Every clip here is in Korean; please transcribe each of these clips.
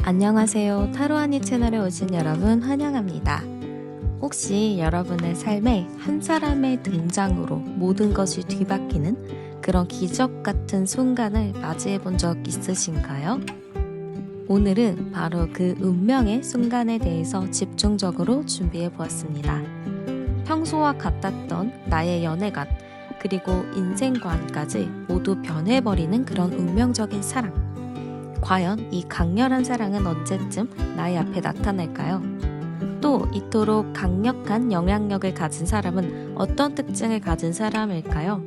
안녕하세요. 타로하니 채널에 오신 여러분 환영합니다. 혹시 여러분의 삶에 한 사람의 등장으로 모든 것이 뒤바뀌는 그런 기적 같은 순간을 맞이해 본 적 있으신가요? 오늘은 바로 그 운명의 순간에 대해서 집중적으로 준비해 보았습니다. 평소와 같았던 나의 연애관, 그리고 인생관까지 모두 변해버리는 그런 운명적인 사랑. 과연 이 강렬한 사랑은 언제쯤 나의 앞에 나타날까요? 또 이토록 강력한 영향력을 가진 사람은 어떤 특징을 가진 사람일까요?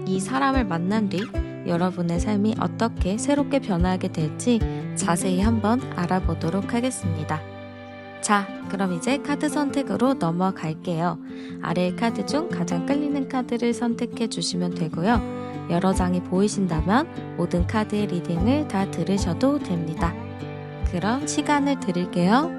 이 사람을 만난 뒤 여러분의 삶이 어떻게 새롭게 변화하게 될지 자세히 한번 알아보도록 하겠습니다. 자, 그럼 이제 카드 선택으로 넘어갈게요. 아래 카드 중 가장 끌리는 카드를 선택해 주시면 되고요. 여러 장이 보이신다면 모든 카드의 리딩을 다 들으셔도 됩니다. 그럼 시간을 드릴게요.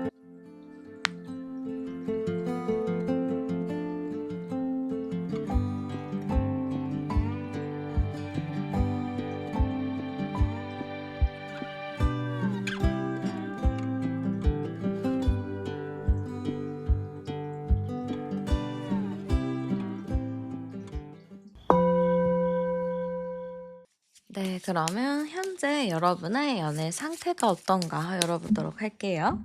네, 그러면 현재 여러분의 연애 상태가 어떤가 열어보도록 할게요.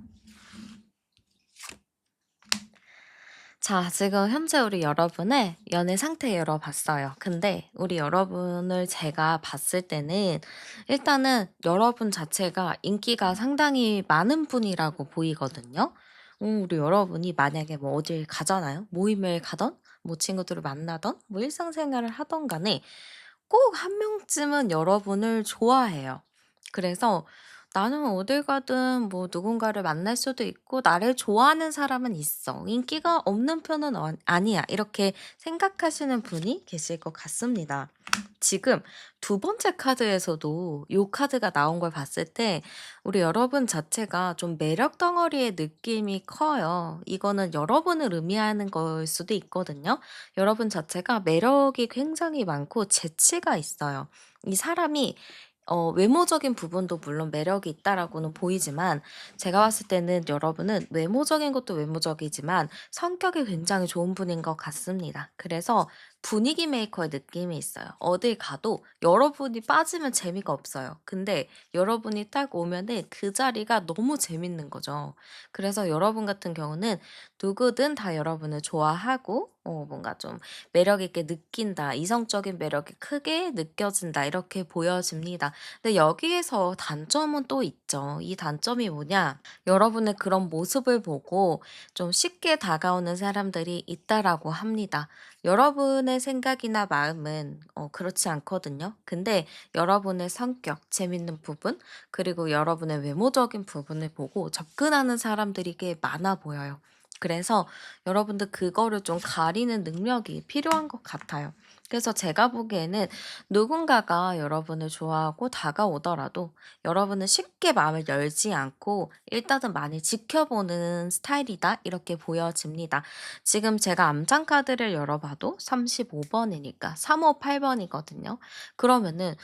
자, 지금 현재 우리 여러분의 연애 상태 열어봤어요. 근데 우리 여러분을 제가 봤을 때는 일단은 여러분 자체가 인기가 상당히 많은 분이라고 보이거든요. 우리 여러분이 만약에 뭐 어딜 가잖아요. 모임을 가던, 뭐 친구들을 만나던, 뭐 일상생활을 하던 간에 꼭 한 명쯤은 여러분을 좋아해요. 그래서 나는 어딜 가든 뭐 누군가를 만날 수도 있고 나를 좋아하는 사람은 있어. 인기가 없는 편은 아니야. 이렇게 생각하시는 분이 계실 것 같습니다. 지금 두 번째 카드에서도 요 카드가 나온 걸 봤을 때 우리 여러분 자체가 좀 매력 덩어리의 느낌이 커요. 이거는 여러분을 의미하는 걸 수도 있거든요. 여러분 자체가 매력이 굉장히 많고 재치가 있어요. 이 사람이 외모적인 부분도 물론 매력이 있다라고는 보이지만 제가 봤을 때는 여러분은 외모적인 것도 외모적이지만 성격이 굉장히 좋은 분인 것 같습니다. 그래서 분위기 메이커의 느낌이 있어요. 어딜 가도 여러분이 빠지면 재미가 없어요. 근데 여러분이 딱 오면은 그 자리가 너무 재밌는 거죠. 그래서 여러분 같은 경우는 누구든 다 여러분을 좋아하고 뭔가 좀 매력 있게 느낀다. 이성적인 매력이 크게 느껴진다. 이렇게 보여집니다. 근데 여기에서 단점은 또 있죠. 이 단점이 뭐냐? 여러분의 그런 모습을 보고 좀 쉽게 다가오는 사람들이 있다라고 합니다. 여러분의 생각이나 마음은 그렇지 않거든요. 근데 여러분의 성격, 재밌는 부분, 그리고 여러분의 외모적인 부분을 보고 접근하는 사람들이 꽤 많아 보여요. 그래서 여러분들 그거를 좀 가리는 능력이 필요한 것 같아요. 그래서 제가 보기에는 누군가가 여러분을 좋아하고 다가오더라도 여러분은 쉽게 마음을 열지 않고 일단은 많이 지켜보는 스타일이다. 이렇게 보여집니다. 지금 제가 암장 카드를 열어봐도 35번이니까 358번이거든요. 그러면은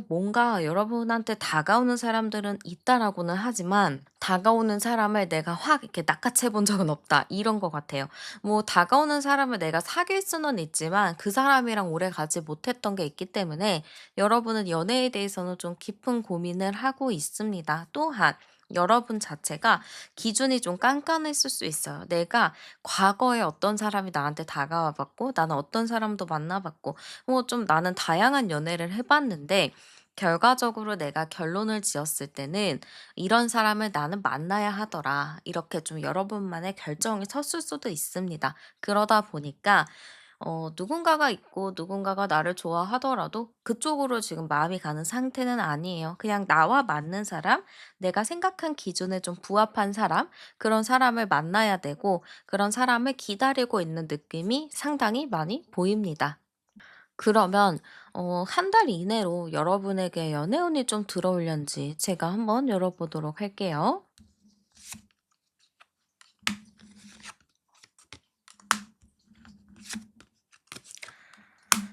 뭔가 여러분한테 다가오는 사람들은 있다라고는 하지만 다가오는 사람을 내가 확 이렇게 낚아채 본 적은 없다. 이런 것 같아요. 뭐 다가오는 사람을 내가 사귈 수는 있지만 그 사람이랑 오래 가지 못했던 게 있기 때문에 여러분은 연애에 대해서는 좀 깊은 고민을 하고 있습니다. 또한 여러분 자체가 기준이 좀 깐깐했을 수 있어요. 내가 과거에 어떤 사람이 나한테 다가와 봤고 나는 어떤 사람도 만나 봤고 뭐 좀 나는 다양한 연애를 해 봤는데 결과적으로 내가 결론을 지었을 때는 '이런 사람을 나는 만나야 하더라.' 이렇게 좀 여러분만의 결정이 섰을 수도 있습니다. 그러다 보니까 누군가가 있고 누군가가 나를 좋아하더라도 그쪽으로 지금 마음이 가는 상태는 아니에요. 그냥 나와 맞는 사람, 내가 생각한 기준에 좀 부합한 사람, 그런 사람을 만나야 되고 그런 사람을 기다리고 있는 느낌이 상당히 많이 보입니다. 그러면 한 달 이내로 여러분에게 연애운이 좀 들어올련지 제가 한번 열어보도록 할게요.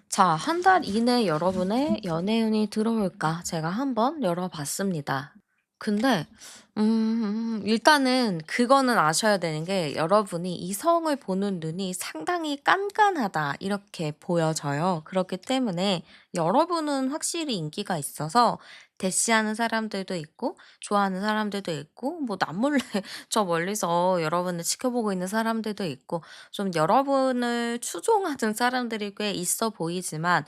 자, 한 달 이내 여러분의 연애운이 들어올까 제가 한번 열어봤습니다. 근데 일단은 그거는 아셔야 되는 게 여러분이 이성을 보는 눈이 상당히 깐깐하다 이렇게 보여져요. 그렇기 때문에 여러분은 확실히 인기가 있어서 대시하는 사람들도 있고 좋아하는 사람들도 있고 뭐 남몰래 저 멀리서 여러분을 지켜보고 있는 사람들도 있고 좀 여러분을 추종하는 사람들이 꽤 있어 보이지만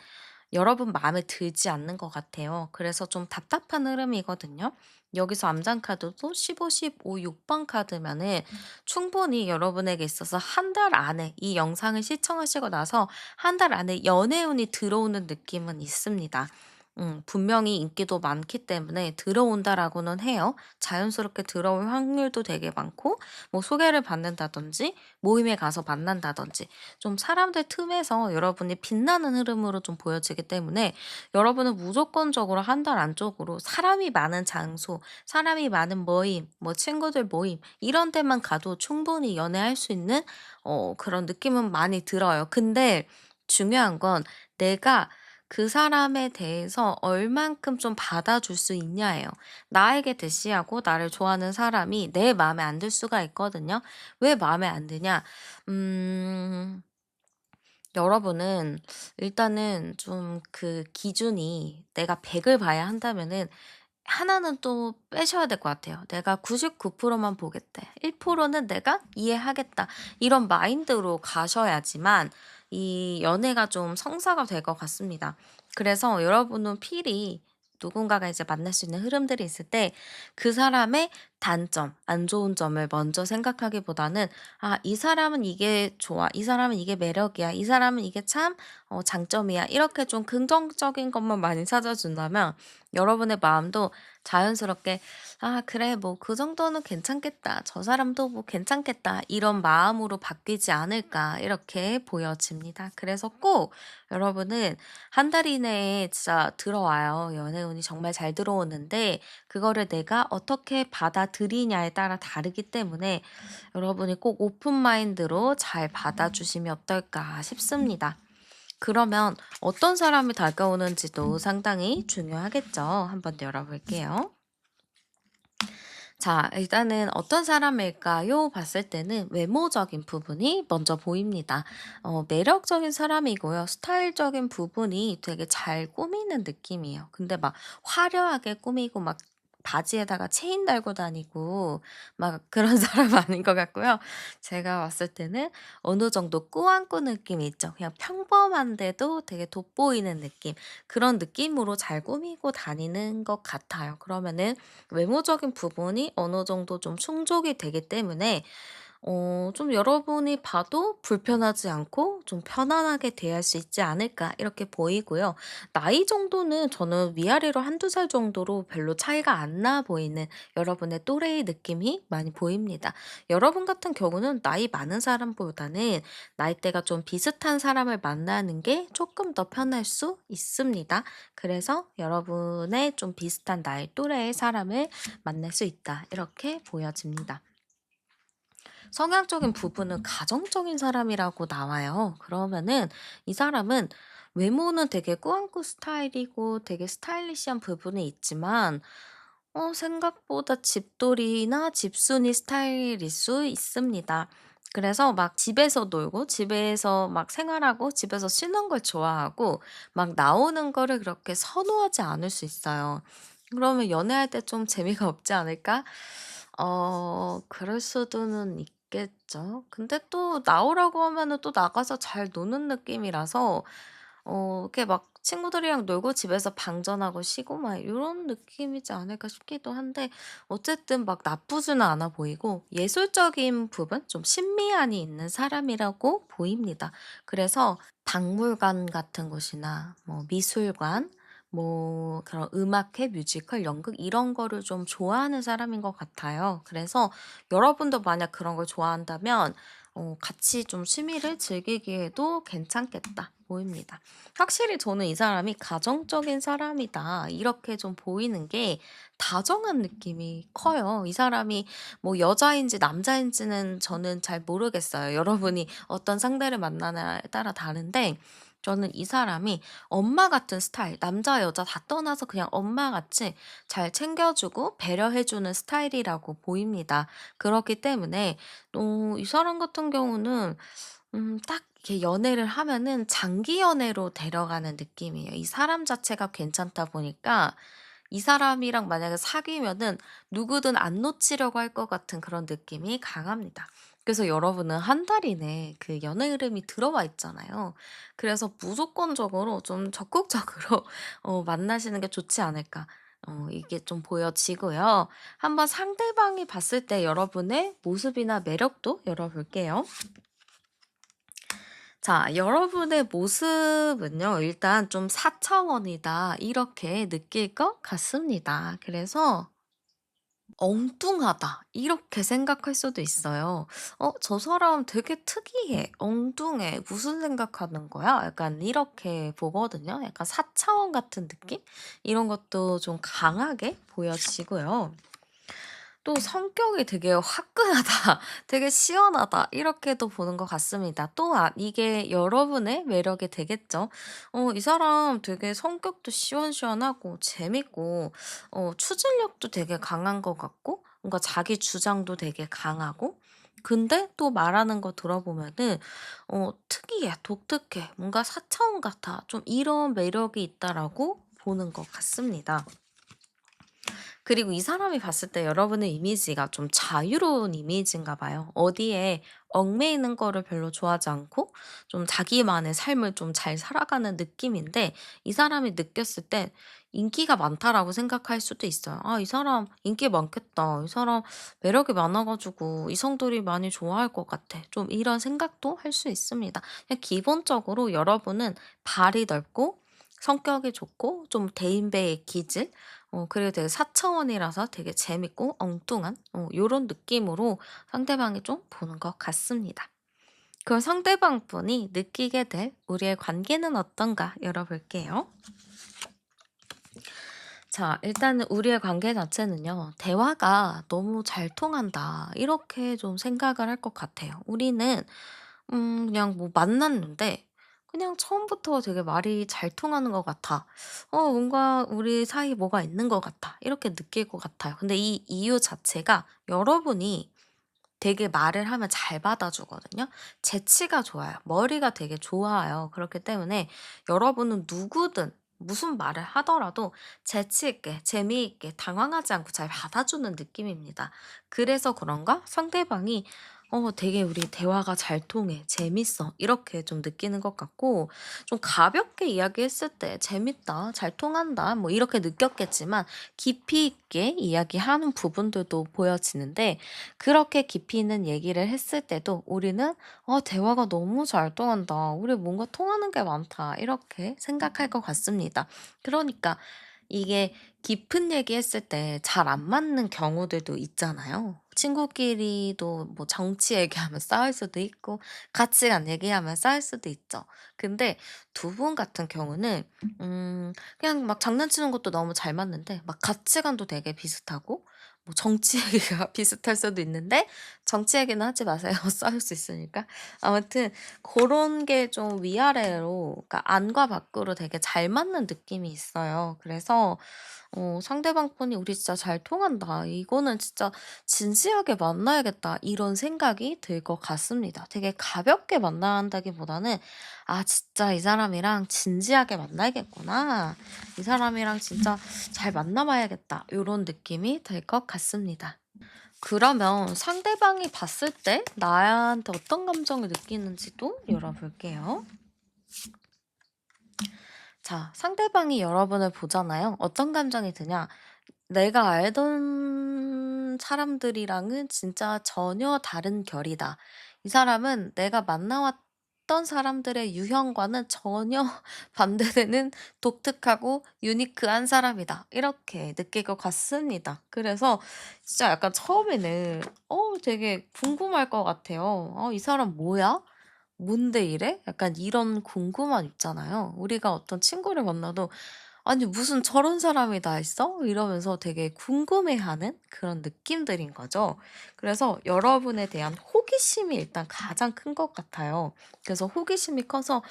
여러분 마음에 들지 않는 것 같아요. 그래서 좀 답답한 흐름이거든요. 여기서 암장 카드도 15, 15, 6번 카드면은 충분히 여러분에게 있어서 한 달 안에 이 영상을 시청하시고 나서 한 달 안에 연애운이 들어오는 느낌은 있습니다. 분명히 인기도 많기 때문에 들어온다라고는 해요. 자연스럽게 들어올 확률도 되게 많고 뭐 소개를 받는다든지 모임에 가서 만난다든지 좀 사람들 틈에서 여러분이 빛나는 흐름으로 좀 보여지기 때문에 여러분은 무조건적으로 한 달 안쪽으로 사람이 많은 장소, 사람이 많은 모임, 뭐 친구들 모임 이런 데만 가도 충분히 연애할 수 있는 그런 느낌은 많이 들어요. 근데 중요한 건 내가 그 사람에 대해서 얼만큼 좀 받아줄 수 있냐예요. 나에게 대시하고 나를 좋아하는 사람이 내 마음에 안 들 수가 있거든요. 왜 마음에 안 드냐? 음. 여러분은 일단은 좀 그 기준이 내가 100을 봐야 한다면은 하나는 또 빼셔야 될 것 같아요. '내가 99% 만 보겠다. 1%는 내가 이해하겠다.' 이런 마인드로 가셔야지만 이 연애가 좀 성사가 될 것 같습니다. 그래서 여러분은 필히 누군가가 이제 만날 수 있는 흐름들이 있을 때 그 사람의 단점, 안 좋은 점을 먼저 생각하기보다는 '아 이 사람은 이게 좋아. 이 사람은 이게 매력이야. 이 사람은 이게 참 장점이야.' 이렇게 좀 긍정적인 것만 많이 찾아준다면 여러분의 마음도 자연스럽게 '아 그래 뭐 그 정도는 괜찮겠다. 저 사람도 뭐 괜찮겠다.' 이런 마음으로 바뀌지 않을까 이렇게 보여집니다. 그래서 꼭 여러분은 한 달 이내에 진짜 들어와요. 연애운이 정말 잘 들어오는데 그거를 내가 어떻게 받아들이냐에 따라 다르기 때문에 여러분이 꼭 오픈 마인드로 잘 받아주시면 어떨까 싶습니다. 그러면 어떤 사람이 다가오는지도 상당히 중요하겠죠. 한번 열어볼게요. 자, 일단은 어떤 사람일까요? 봤을 때는 외모적인 부분이 먼저 보입니다. 매력적인 사람이고요. 스타일적인 부분이 되게 잘 꾸미는 느낌이에요. 근데 막 화려하게 꾸미고 막 바지에다가 체인 달고 다니고 막 그런 사람 아닌 것 같고요. 제가 봤을 때는 어느 정도 꾸안꾸 느낌이 있죠. 그냥 평범한데도 되게 돋보이는 느낌. 그런 느낌으로 잘 꾸미고 다니는 것 같아요. 그러면은 외모적인 부분이 어느 정도 좀 충족이 되기 때문에 좀 여러분이 봐도 불편하지 않고 좀 편안하게 대할 수 있지 않을까 이렇게 보이고요. 나이 정도는 저는 위아래로 한두 살 정도로 별로 차이가 안 나 보이는 여러분의 또래의 느낌이 많이 보입니다. 여러분 같은 경우는 나이 많은 사람보다는 나이대가 좀 비슷한 사람을 만나는 게 조금 더 편할 수 있습니다. 그래서 여러분의 좀 비슷한 나이 또래의 사람을 만날 수 있다. 이렇게 보여집니다. 성향적인 부분은 가정적인 사람이라고 나와요. 그러면은 이 사람은 외모는 되게 꾸안꾸 스타일이고 되게 스타일리시한 부분이 있지만 생각보다 집돌이나 집순이 스타일일 수 있습니다. 그래서 막 집에서 놀고 집에서 막 생활하고 집에서 쉬는 걸 좋아하고 막 나오는 거를 그렇게 선호하지 않을 수 있어요. 그러면 '연애할 때 좀 재미가 없지 않을까?' 그럴 수도는 있겠죠. 근데 또 나오라고 하면은 또 나가서 잘 노는 느낌이라서 이렇게 막 친구들이랑 놀고 집에서 방전하고 쉬고 막 요런 느낌이지 않을까 싶기도 한데 어쨌든 막 나쁘지는 않아 보이고 예술적인 부분 좀 신미안이 있는 사람이라고 보입니다. 그래서 박물관 같은 곳이나 뭐 미술관 뭐 그런 음악회, 뮤지컬, 연극 이런 거를 좀 좋아하는 사람인 것 같아요. 그래서 여러분도 만약 그런 걸 좋아한다면 같이 좀 취미를 즐기기에도 괜찮겠다 보입니다. 확실히 저는 이 사람이 가정적인 사람이다. 이렇게 좀 보이는 게 다정한 느낌이 커요. 이 사람이 뭐 여자인지 남자인지는 저는 잘 모르겠어요. 여러분이 어떤 상대를 만나냐에 따라 다른데 저는 이 사람이 엄마 같은 스타일, 남자 여자 다 떠나서 그냥 엄마같이 잘 챙겨주고 배려해주는 스타일이라고 보입니다. 그렇기 때문에 이 사람 같은 경우는 딱 이렇게 연애를 하면은 장기 연애로 데려가는 느낌이에요. 이 사람 자체가 괜찮다 보니까 이 사람이랑 만약에 사귀면은 누구든 안 놓치려고 할 것 같은 그런 느낌이 강합니다. 그래서 여러분은 한 달 이내 그 연애 흐름이 들어와 있잖아요. 그래서 무조건적으로 좀 적극적으로 만나시는 게 좋지 않을까. 이게 좀 보여지고요. 한번 상대방이 봤을 때 여러분의 모습이나 매력도 열어볼게요. 자, 여러분의 모습은요, 일단 좀 4차원이다. 이렇게 느낄 것 같습니다. 그래서 엉뚱하다. 이렇게 생각할 수도 있어요. 저 사람 되게 특이해. 엉뚱해. 무슨 생각하는 거야? 약간 이렇게 보거든요. 약간 4차원 같은 느낌? 이런 것도 좀 강하게 보여지고요. 또 성격이 되게 화끈하다. 되게 시원하다. 이렇게도 보는 것 같습니다. 또한 이게 여러분의 매력이 되겠죠. 이 사람 되게 성격도 시원시원하고 재밌고 추진력도 되게 강한 것 같고 뭔가 자기 주장도 되게 강하고 근데 또 말하는 거 들어보면은 특이해, 독특해, 뭔가 사차원 같아. 좀 이런 매력이 있다라고 보는 것 같습니다. 그리고 이 사람이 봤을 때 여러분의 이미지가 좀 자유로운 이미지인가 봐요. 어디에 얽매이는 거를 별로 좋아하지 않고 좀 자기만의 삶을 좀 잘 살아가는 느낌인데 이 사람이 느꼈을 때 인기가 많다라고 생각할 수도 있어요. '아 이 사람 인기 많겠다. 이 사람 매력이 많아 가지고 이성들이 많이 좋아할 것 같아.' 좀 이런 생각도 할 수 있습니다. 그냥 기본적으로 여러분은 발이 넓고 성격이 좋고 좀 대인배의 기질 그리고 되게 사차원이라서 되게 재밌고 엉뚱한 요런 느낌으로 상대방이 좀 보는 것 같습니다. 그럼 상대방 분이 느끼게 될 우리의 관계는 어떤가 열어볼게요. 자, 일단은 우리의 관계 자체는요, 대화가 너무 잘 통한다. 이렇게 좀 생각을 할 것 같아요. 우리는, 그냥 뭐 만났는데, 그냥 처음부터 되게 말이 잘 통하는 것 같아. 뭔가 우리 사이에 뭐가 있는 것 같아. 이렇게 느낄 것 같아요. 근데 이 이유 자체가 여러분이 되게 말을 하면 잘 받아주거든요. 재치가 좋아요. 머리가 되게 좋아요. 그렇기 때문에 여러분은 누구든 무슨 말을 하더라도 재치 있게, 재미있게, 당황하지 않고 잘 받아주는 느낌입니다. 그래서 그런가? 상대방이 되게 우리 대화가 잘 통해, 재밌어. 이렇게 좀 느끼는 것 같고, 좀 가볍게 이야기했을 때 재밌다, 잘 통한다, 뭐 이렇게 느꼈겠지만, 깊이 있게 이야기하는 부분들도 보여지는데, 그렇게 깊이 있는 얘기를 했을 때도 우리는 '대화가 너무 잘 통한다. 우리 뭔가 통하는 게 많다.' 이렇게 생각할 것 같습니다. 그러니까 이게 깊은 얘기했을 때 잘 안 맞는 경우들도 있잖아요. 친구끼리도 뭐 정치 얘기하면 싸울 수도 있고 가치관 얘기하면 싸울 수도 있죠. 근데 두 분 같은 경우는 그냥 막 장난치는 것도 너무 잘 맞는데 막 가치관도 되게 비슷하고 뭐 정치 얘기가 비슷할 수도 있는데 정치 얘기는 하지 마세요. 싸울 수 있으니까. 아무튼 그런 게 좀 위아래로 그러니까 안과 밖으로 되게 잘 맞는 느낌이 있어요. 그래서 상대방 분이 '우리 진짜 잘 통한다. 이거는 진짜 진지하게 만나야겠다.' 이런 생각이 들 것 같습니다. 되게 가볍게 만나야 한다기보다는 '아 진짜 이 사람이랑 진지하게 만나야겠구나. 이 사람이랑 진짜 잘 만나 봐야겠다.' 요런 느낌이 들 것 같습니다. 그러면 상대방이 봤을 때 나한테 어떤 감정을 느끼는지도 열어볼게요. 자, 상대방이 여러분을 보잖아요. 어떤 감정이 드냐? 내가 알던 사람들이랑은 진짜 전혀 다른 결이다. 이 사람은 내가 만나왔던 사람들의 유형과는 전혀 반대되는 독특하고 유니크한 사람이다. 이렇게 느낄 것 같습니다. 그래서 진짜 약간 처음에는 되게 궁금할 것 같아요. '이 사람 뭐야? 뭔데 이래?' 약간 이런 궁금함 있잖아요. 우리가 어떤 친구를 만나도 '아니 무슨 저런 사람이 다 있어?' 이러면서 되게 궁금해하는 그런 느낌들인 거죠. 그래서 여러분에 대한 호기심이 일단 가장 큰 것 같아요. 그래서 호기심이 커서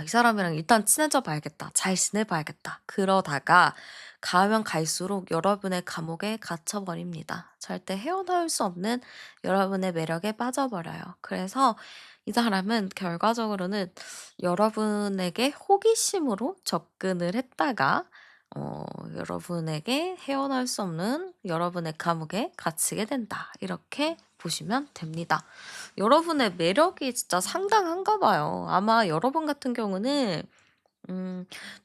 이 사람이랑 일단 친해져 봐야겠다. 잘 지내 봐야겠다. 그러다가 가면 갈수록 여러분의 감옥에 갇혀 버립니다. 절대 헤어나올 수 없는 여러분의 매력에 빠져버려요. 그래서 이 사람은 결과적으로는 여러분에게 호기심으로 접근을 했다가 여러분에게 헤어나올 수 없는 여러분의 감옥에 갇히게 된다. 이렇게 보시면 됩니다. 여러분의 매력이 진짜 상당한가 봐요. 아마 여러분 같은 경우는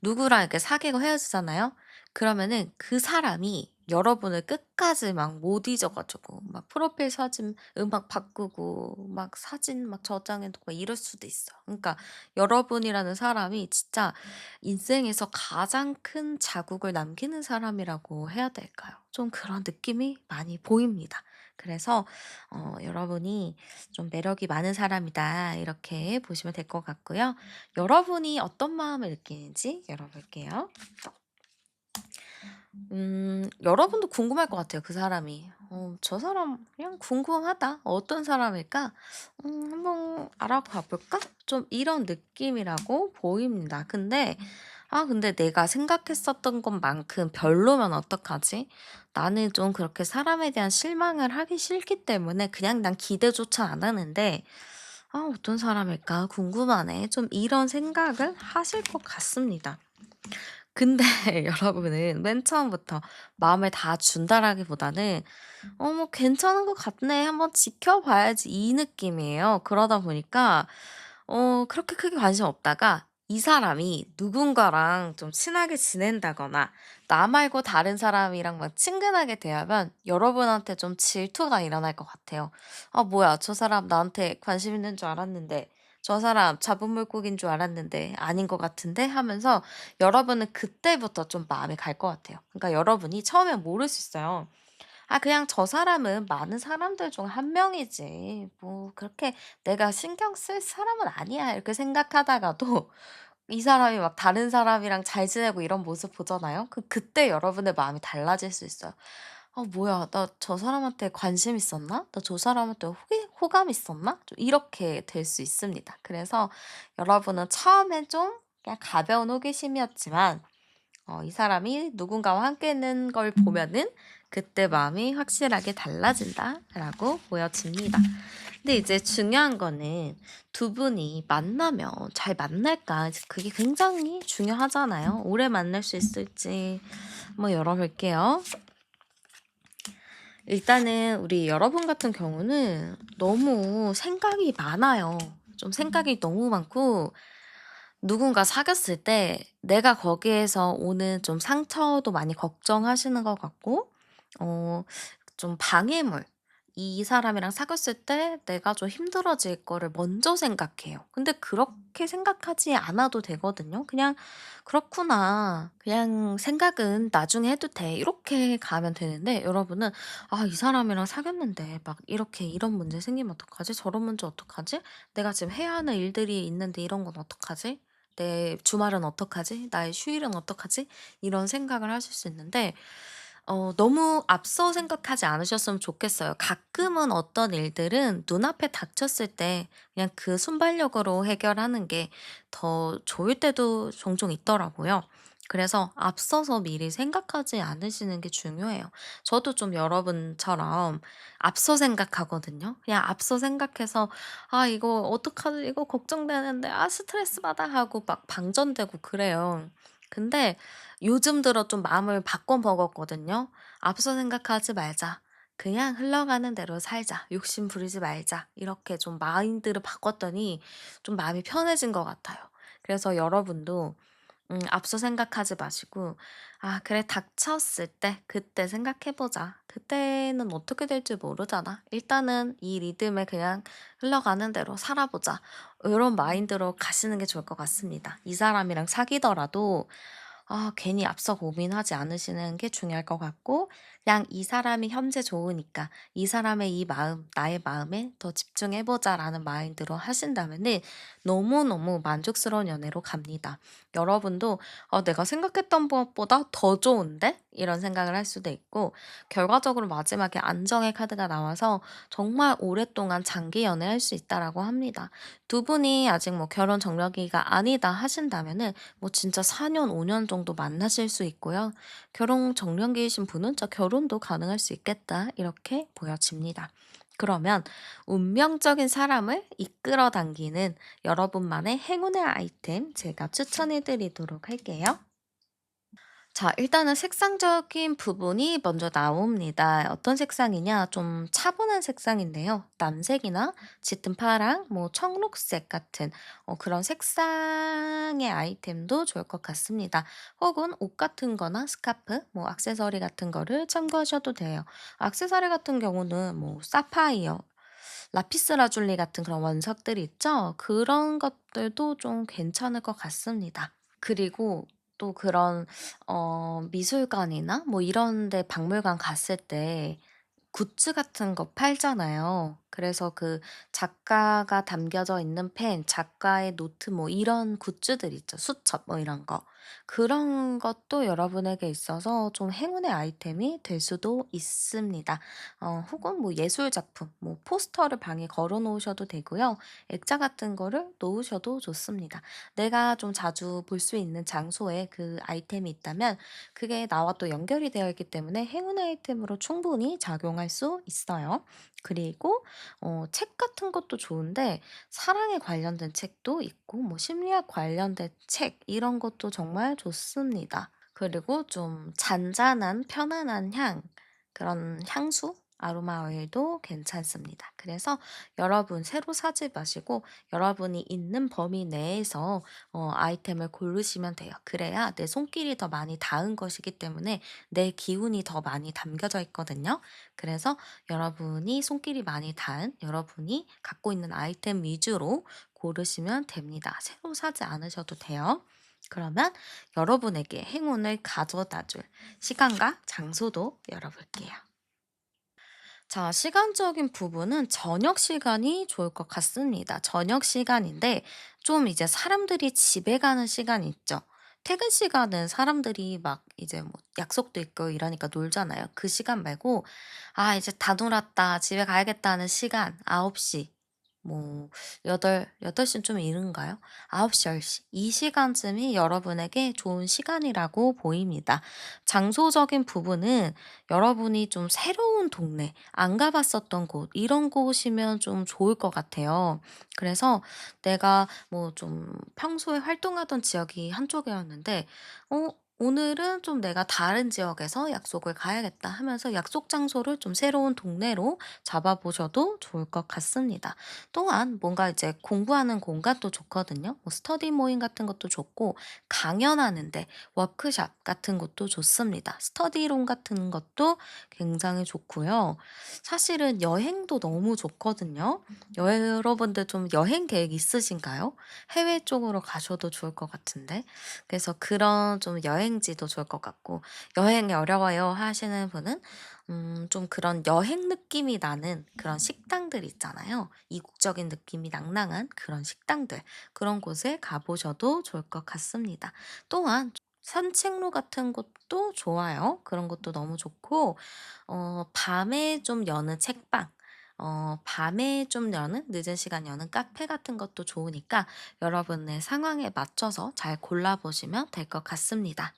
누구랑 이렇게 사귀고 헤어지잖아요. 그러면은 그 사람이 여러분을 끝까지 막 못 잊어 가지고 막 프로필 사진 음악 바꾸고 막 사진 막 저장해 두고 이럴 수도 있어요. 그러니까 여러분이라는 사람이 진짜 인생에서 가장 큰 자국을 남기는 사람이라고 해야 될까요? 좀 그런 느낌이 많이 보입니다. 그래서 여러분이 좀 '매력이 많은 사람이다.' 이렇게 보시면 될 것 같고요. 여러분이 어떤 마음을 느끼는지 열어볼게요. 여러분도 궁금할 것 같아요, 그 사람이. '저 사람 그냥 궁금하다. 어떤 사람일까? 한번 알아가 볼까?' 좀 이런 느낌이라고 보입니다. 근데 내가 생각했었던 것만큼 별로면 어떡하지? 나는 좀 그렇게 사람에 대한 실망을 하기 싫기 때문에 그냥 난 기대조차 안 하는데 '어떤 사람일까? 궁금하네.' 좀 이런 생각을 하실 것 같습니다. 근데 여러분은 맨 처음부터 마음을 다 준다라기보다는 '뭐 괜찮은 것 같네. 한번 지켜봐야지.' 이 느낌이에요. 그러다 보니까 그렇게 크게 관심 없다가 이 사람이 누군가랑 좀 친하게 지낸다거나 나 말고 다른 사람이랑 막 친근하게 대하면 여러분한테 좀 질투가 일어날 것 같아요. '아 뭐야. 저 사람 나한테 관심 있는 줄 알았는데. 저 사람 잡은 물고기인 줄 알았는데 아닌 것 같은데?' 하면서 여러분은 그때부터 좀 마음이 갈 것 같아요. 그러니까 여러분이 처음엔 모를 수 있어요. '그냥 저 사람은 많은 사람들 중 한 명이지. 뭐 그렇게 내가 신경 쓸 사람은 아니야.' 이렇게 생각하다가도 이 사람이 막 다른 사람이랑 잘 지내고 이런 모습 보잖아요. 그때 여러분의 마음이 달라질 수 있어요. 뭐야. 나 저 사람한테 관심 있었나? 나 저 사람한테 호감 있었나?' 좀 이렇게 될 수 있습니다. 그래서 여러분은 처음엔 좀 그냥 가벼운 호기심이었지만 이 사람이 누군가와 함께 있는 걸 보면은 그때 마음이 확실하게 달라진다라고 보여집니다. 근데 이제 중요한 거는 두 분이 만나면 잘 만날까? 이제 그게 굉장히 중요하잖아요. 오래 만날 수 있을지 한번 열어볼게요. 일단은 우리 여러분 같은 경우는 너무 생각이 많아요. 좀 생각이 너무 많고 누군가 사귀었을 때 내가 거기에서 오는 좀 상처도 많이 걱정하시는 것 같고 어 좀 방해물 이 사람이랑 사귀었을 때 내가 좀 힘들어질 거를 먼저 생각해요. 근데 그렇게 생각하지 않아도 되거든요. 그냥 '그렇구나. 그냥 생각은 나중에 해도 돼.' 이렇게 가면 되는데 여러분은 '아 이 사람이랑 사귀었는데 막 이렇게 이런 문제 생기면 어떡하지? 저런 문제 어떡하지? 내가 지금 해야 하는 일들이 있는데 이런 건 어떡하지? 내 주말은 어떡하지? 나의 휴일은 어떡하지?' 이런 생각을 하실 수 있는데 너무 앞서 생각하지 않으셨으면 좋겠어요. 가끔은 어떤 일들은 눈앞에 닥쳤을 때 그냥 그 순발력으로 해결하는 게 더 좋을 때도 종종 있더라고요. 그래서 앞서서 미리 생각하지 않으시는 게 중요해요. 저도 좀 여러분처럼 앞서 생각하거든요. 그냥 앞서 생각해서 '아 이거 어떡하지? 이거 걱정되는데. 스트레스 받아.' 하고 막 방전되고 그래요. 근데 요즘 들어 좀 마음을 바꿔 먹었거든요. '앞서 생각하지 말자. 그냥 흘러가는 대로 살자. 욕심 부리지 말자.' 이렇게 좀 마인드를 바꿨더니 좀 마음이 편해진 것 같아요. 그래서 여러분도 앞서 생각하지 마시고 '아 그래 닥쳤을 때 그때 생각해 보자. 그때는 어떻게 될지 모르잖아. 일단은 이 리듬에 그냥 흘러가는 대로 살아보자.' 이런 마인드로 가시는 게 좋을 것 같습니다. 이 사람이랑 사귀더라도 괜히 앞서 고민하지 않으시는 게 중요할 것 같고, 그냥 '이 사람이 현재 좋으니까 이 사람의 이 마음, 나의 마음에 더 집중해 보자.'라는 마인드로 하신다면은 너무너무 만족스러운 연애로 갑니다. 여러분도 '내가 생각했던 것보다 더 좋은데?' 이런 생각을 할 수도 있고, 결과적으로 마지막에 안정의 카드가 나와서 정말 오랫동안 장기 연애할 수 있다라고 합니다. 두 분이 아직 뭐 결혼 적령기가 아니다 하신다면은 뭐 진짜 4년 5년 정도 만나실 수 있고요. 결혼 적령기이신 분은 저 '결혼도 가능할 수 있겠다.' 이렇게 보여집니다. 그러면 운명적인 사람을 이끌어 당기는 여러분만의 행운의 아이템 제가 추천해 드리도록 할게요. 자, 일단은 색상적인 부분이 먼저 나옵니다. 어떤 색상이냐? 좀 차분한 색상인데요. 남색이나 짙은 파랑, 뭐 청록색 같은 그런 색상의 아이템도 좋을 것 같습니다. 혹은 옷 같은 거나 스카프, 뭐 액세서리 같은 거를 참고하셔도 돼요. 액세서리 같은 경우는 뭐 사파이어, 라피스라줄리 같은 그런 원석들이 있죠? 그런 것들도 좀 괜찮을 것 같습니다. 그리고 또 그런 미술관이나 뭐 이런 데 박물관 갔을 때 굿즈 같은 거 팔잖아요. 그래서 그 작가가 담겨져 있는 펜, 작가의 노트 뭐 이런 굿즈들 있죠. 수첩 뭐 이런 거. 그런 것도 여러분에게 있어서 좀 행운의 아이템이 될 수도 있습니다. 혹은 뭐 예술 작품, 뭐 포스터를 방에 걸어 놓으셔도 되고요. 액자 같은 거를 놓으셔도 좋습니다. 내가 좀 자주 볼 수 있는 장소에 그 아이템이 있다면 그게 나와 또 연결이 되어 있기 때문에 행운 아이템으로 충분히 작용할 수 있어요. 그리고 책 같은 것도 좋은데 사랑에 관련된 책도 있고 뭐 심리학 관련된 책 이런 것도 정말 좋습니다. 그리고 좀 잔잔한 편안한 향, 그런 향수? 아로마 오일도 괜찮습니다. 그래서 여러분 새로 사지 마시고 여러분이 있는 범위 내에서 아이템을 고르시면 돼요. 그래야 내 손길이 더 많이 닿은 것이기 때문에 내 기운이 더 많이 담겨져 있거든요. 그래서 여러분이 손길이 많이 닿은 여러분이 갖고 있는 아이템 위주로 고르시면 됩니다. 새로 사지 않으셔도 돼요. 그러면 여러분에게 행운을 가져다 줄 시간과 장소도 열어볼게요. 자, 시간적인 부분은 저녁 시간이 좋을 것 같습니다. 저녁 시간인데 좀 이제 사람들이 집에 가는 시간 있죠. 퇴근 시간은 사람들이 막 이제 뭐 약속도 있고 이러니까 놀잖아요. 그 시간 말고 이제 다 놀았다. 집에 가야겠다 하는 시간 9시 뭐 8 시는 좀 이른가요? 9시 10시 이 시간쯤이 여러분에게 좋은 시간이라고 보입니다. 장소적인 부분은 여러분이 좀 새로운 동네, 안 가봤었던 곳, 이런 곳이면 좀 좋을 것 같아요. 그래서 내가 뭐 좀 평소에 활동하던 지역이 한쪽이었는데, 오늘은 좀 내가 다른 지역에서 약속을 가야겠다 하면서 약속 장소를 좀 새로운 동네로 잡아보셔도 좋을 것 같습니다. 또한 뭔가 이제 공부하는 공간도 좋거든요. 뭐 스터디 모임 같은 것도 좋고, 강연하는데 워크샵 같은 것도 좋습니다. 스터디룸 같은 것도 굉장히 좋고요. 사실은 여행도 너무 좋거든요. 여러분들 좀 여행 계획 있으신가요? 해외 쪽으로 가셔도 좋을 것 같은데. 그래서 그런 좀 여행지도 좋을 것 같고, 여행이 어려워요 하시는 분은 좀 그런 여행 느낌이 나는 그런 식당들 있잖아요. 이국적인 느낌이 낭낭한 그런 식당들, 그런 곳에 가보셔도 좋을 것 같습니다. 또한 산책로 같은 곳도 좋아요. 그런 것도 너무 좋고, 밤에 좀 여는 책방, 밤에 좀 여는 늦은 시간 여는 카페 같은 것도 좋으니까 여러분의 상황에 맞춰서 잘 골라보시면 될 것 같습니다.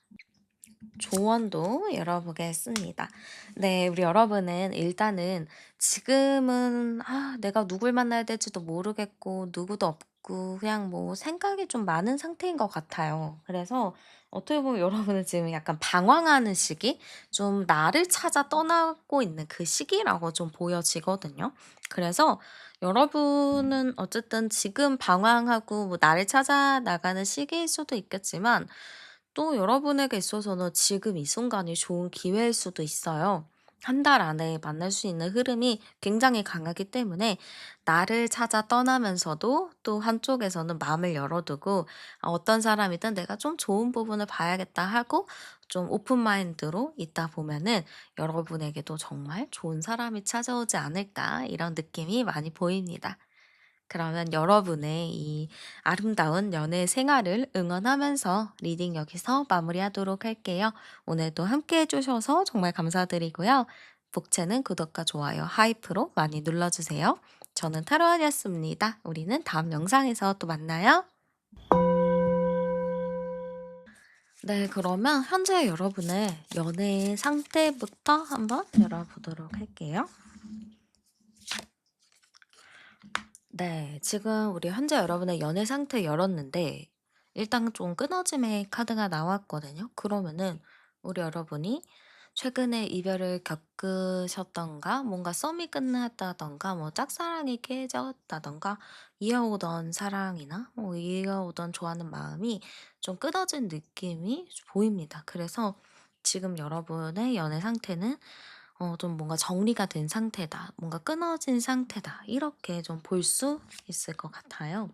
조언도 열어보겠습니다. 네, 우리 여러분은 일단은 지금은 내가 누굴 만나야 될지도 모르겠고 누구도 없고 그냥 뭐 생각이 좀 많은 상태인 것 같아요. 그래서 어떻게 보면 여러분은 지금 약간 방황하는 시기, 좀 나를 찾아 떠나고 있는 그 시기라고 좀 보여지거든요. 그래서 여러분은 어쨌든 지금 방황하고 뭐 나를 찾아 나가는 시기일 수도 있겠지만 또 여러분에게 있어서는 지금 이 순간이 좋은 기회일 수도 있어요. 한 달 안에 만날 수 있는 흐름이 굉장히 강하기 때문에 나를 찾아 떠나면서도 또 한쪽에서는 마음을 열어두고 어떤 사람이든 내가 좀 좋은 부분을 봐야겠다 하고 좀 오픈 마인드로 있다 보면은 여러분에게도 정말 좋은 사람이 찾아오지 않을까 이런 느낌이 많이 보입니다. 그러면 여러분의 이 아름다운 연애 생활을 응원하면서 리딩 여기서 마무리하도록 할게요. 오늘도 함께 해주셔서 정말 감사드리고요. 복채는 구독과 좋아요, 하이프로 많이 눌러주세요. 저는 타로안이었습니다. 우리는 다음 영상에서 또 만나요. 네, 그러면 현재 여러분의 연애 상태부터 한번 열어보도록 할게요. 네. 지금 우리 현재 여러분의 연애 상태 열었는데 일단 좀 끊어짐의 카드가 나왔거든요. 그러면은 우리 여러분이 최근에 이별을 겪으셨던가 뭔가 썸이 끝났다든가 뭐 짝사랑이 깨졌다든가 이어오던 사랑이나 뭐 이어오던 좋아하는 마음이 좀 끊어진 느낌이 보입니다. 그래서 지금 여러분의 연애 상태는 좀 뭔가 정리가 된 상태다. 뭔가 끊어진 상태다. 이렇게 좀 볼 수 있을 것 같아요.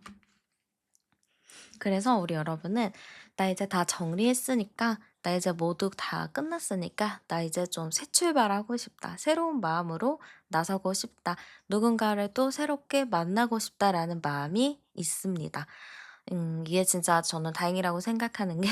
그래서 우리 여러분은 나 이제 다 정리했으니까 나 이제 모두 다 끝났으니까 나 이제 좀 새 출발하고 싶다. 새로운 마음으로 나서고 싶다. 누군가를 또 새롭게 만나고 싶다라는 마음이 있습니다. 이게 진짜 저는 다행이라고 생각하는 게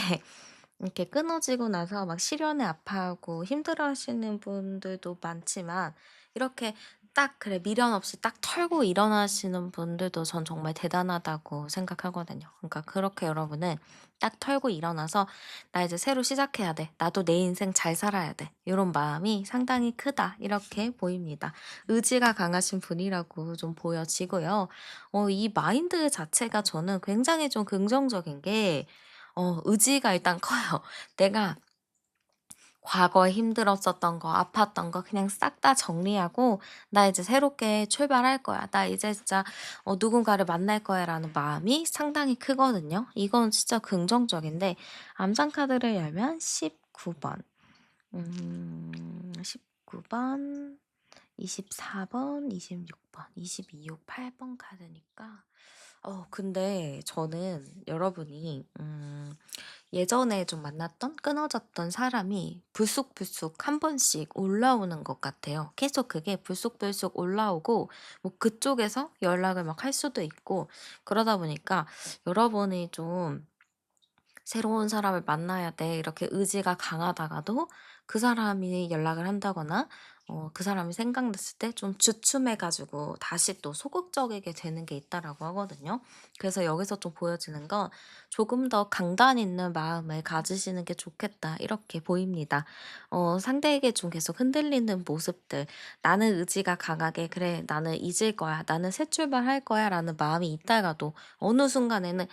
이렇게 끊어지고 나서 막 시련에 아파하고 힘들어하시는 분들도 많지만 이렇게 딱 그래 미련 없이 딱 털고 일어나시는 분들도 전 정말 대단하다고 생각하거든요. 그러니까 그렇게 여러분은 딱 털고 일어나서 '나 이제 새로 시작해야 돼. 나도 내 인생 잘 살아야 돼.' 이런 마음이 상당히 크다 이렇게 보입니다. 의지가 강하신 분이라고 좀 보여지고요. 이 마인드 자체가 저는 굉장히 좀 긍정적인 게 의지가 일단 커요. 내가 과거에 힘들었었던 거, 아팠던 거 그냥 싹 다 정리하고 '나 이제 새롭게 출발할 거야. 나 이제 진짜 누군가를 만날 거야.'라는 마음이 상당히 크거든요. 이건 진짜 긍정적인데 암상 카드를 열면 19 번, 19 번, 24 번, 26 번, 22, 6, 8번 카드니까 근데 저는 여러분이 예전에 좀 만났던 끊어졌던 사람이 불쑥불쑥 한 번씩 올라오는 것 같아요. 계속 그게 불쑥불쑥 올라오고 뭐 그쪽에서 연락을 막 할 수도 있고 그러다 보니까 여러분이 좀 '새로운 사람을 만나야 돼.' 이렇게 의지가 강하다가도 그 사람이 연락을 한다거나 그 사람이 생각났을 때 좀 주춤해 가지고 다시 또 소극적이게 되는 게 있다라고 하거든요. 그래서 여기서 좀 보여지는 건 '조금 더 강단 있는 마음을 가지시는 게 좋겠다.' 이렇게 보입니다. 상대에게 좀 계속 흔들리는 모습들, 나는 의지가 강하게 '그래 나는 잊을 거야. 나는 새 출발할 거야.'라는 마음이 있다가도 어느 순간에는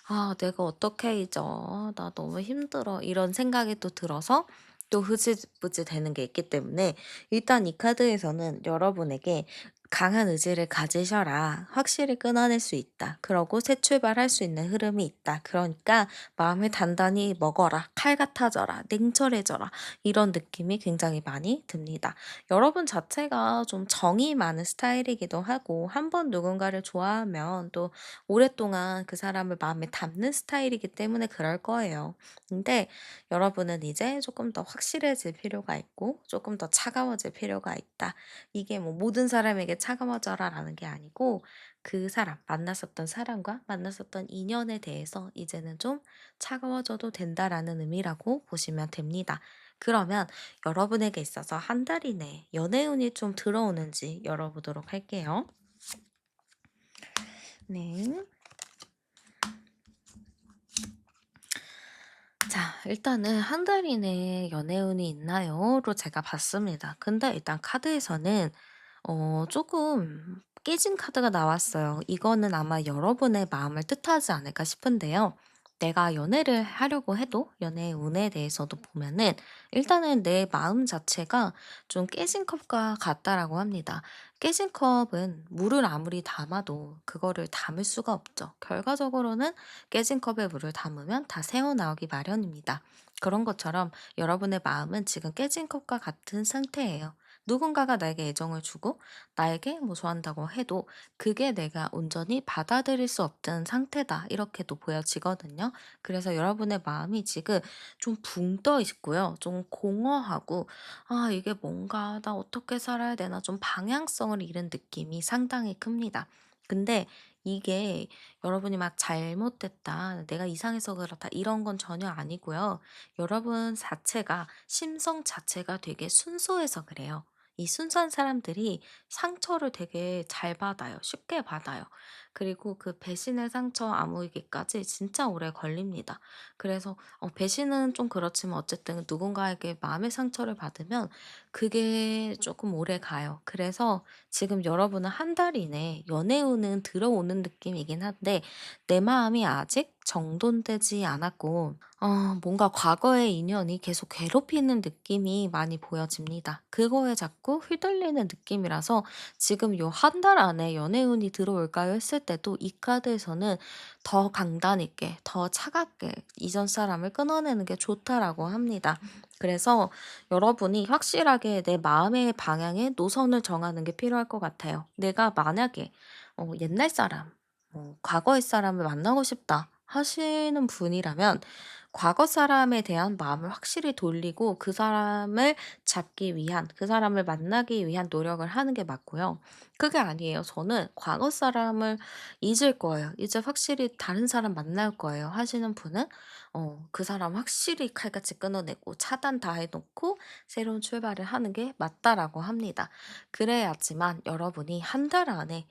'아 내가 어떻게 잊어. 나 너무 힘들어.' 이런 생각이 또 들어서 또 흐지부지 되는 게 있기 때문에 일단 이 카드에서는 여러분에게 "강한 의지를 가지셔라. 확실히 끊어낼 수 있다. 그러고 새 출발할 수 있는 흐름이 있다. 그러니까 마음을 단단히 먹어라. 칼 같아져라. 냉철해져라." 이런 느낌이 굉장히 많이 듭니다. 여러분 자체가 좀 정이 많은 스타일이기도 하고 한 번 누군가를 좋아하면 또 오랫동안 그 사람을 마음에 담는 스타일이기 때문에 그럴 거예요. 근데 여러분은 이제 조금 더 확실해질 필요가 있고 조금 더 차가워질 필요가 있다. 이게 뭐 모든 사람에게 차가워져라라는 게 아니고 그 사람, 만났었던 사람과 만났었던 인연에 대해서 이제는 좀 차가워져도 된다라는 의미라고 보시면 됩니다. 그러면 여러분에게 있어서 한 달 이내에 연애운이 좀 들어오는지 열어보도록 할게요. 네. 자, 일단은 "한 달 이내에 연애운이 있나요?"로 제가 봤습니다. 근데 일단 카드에서는 조금 깨진 카드가 나왔어요. 이거는 아마 여러분의 마음을 뜻하지 않을까 싶은데요. 내가 연애를 하려고 해도 연애의 운에 대해서도 보면은 일단은 내 마음 자체가 좀 깨진 컵과 같다라고 합니다. 깨진 컵은 물을 아무리 담아도 그거를 담을 수가 없죠. 결과적으로는 깨진 컵에 물을 담으면 다 새어나오기 마련입니다. 그런 것처럼 여러분의 마음은 지금 깨진 컵과 같은 상태예요. 누군가가 나에게 애정을 주고 나에게 뭐 좋아한다고 해도 그게 내가 온전히 받아들일 수 없는 상태다. 이렇게도 보여지거든요. 그래서 여러분의 마음이 지금 좀 붕 떠 있고요. 좀 공허하고, 아, 이게 뭔가, 나 어떻게 살아야 되나, 좀 방향성을 잃은 느낌이 상당히 큽니다. 근데 이게 여러분이 막 잘못됐다, 내가 이상해서 그렇다, 이런 건 전혀 아니고요. 여러분 자체가, 심성 자체가 되게 순수해서 그래요. 이 순수한 사람들이 상처를 되게 잘 받아요. 쉽게 받아요. 그리고 그 배신의 상처 아물기까지 진짜 오래 걸립니다. 그래서 배신은 좀 그렇지만 어쨌든 누군가에게 마음의 상처를 받으면 그게 조금 오래 가요. 그래서 지금 여러분은 한 달 이내 연애운은 들어오는 느낌이긴 한데 내 마음이 아직 정돈되지 않았고 뭔가 과거의 인연이 계속 괴롭히는 느낌이 많이 보여집니다. 그거에 자꾸 휘둘리는 느낌이라서 지금 요 한 달 안에 연애운이 들어올까요 했을 때도 이 카드에서는 더 강단 있게, 더 차갑게 이전 사람을 끊어내는 게 좋다라고 합니다. 그래서 여러분이 확실하게 내 마음의 방향에 노선을 정하는 게 필요할 것 같아요. 내가 만약에 옛날 사람, 과거의 사람을 만나고 싶다 하시는 분이라면 과거 사람에 대한 마음을 확실히 돌리고 그 사람을 잡기 위한, 그 사람을 만나기 위한 노력을 하는 게 맞고요. 그게 아니에요. 저는 과거 사람을 잊을 거예요. 이제 확실히 다른 사람 만날 거예요. 하시는 분은 그 사람 확실히 칼같이 끊어내고 차단 다 해놓고 새로운 출발을 하는 게 맞다라고 합니다. 그래야지만 여러분이 한 달 안에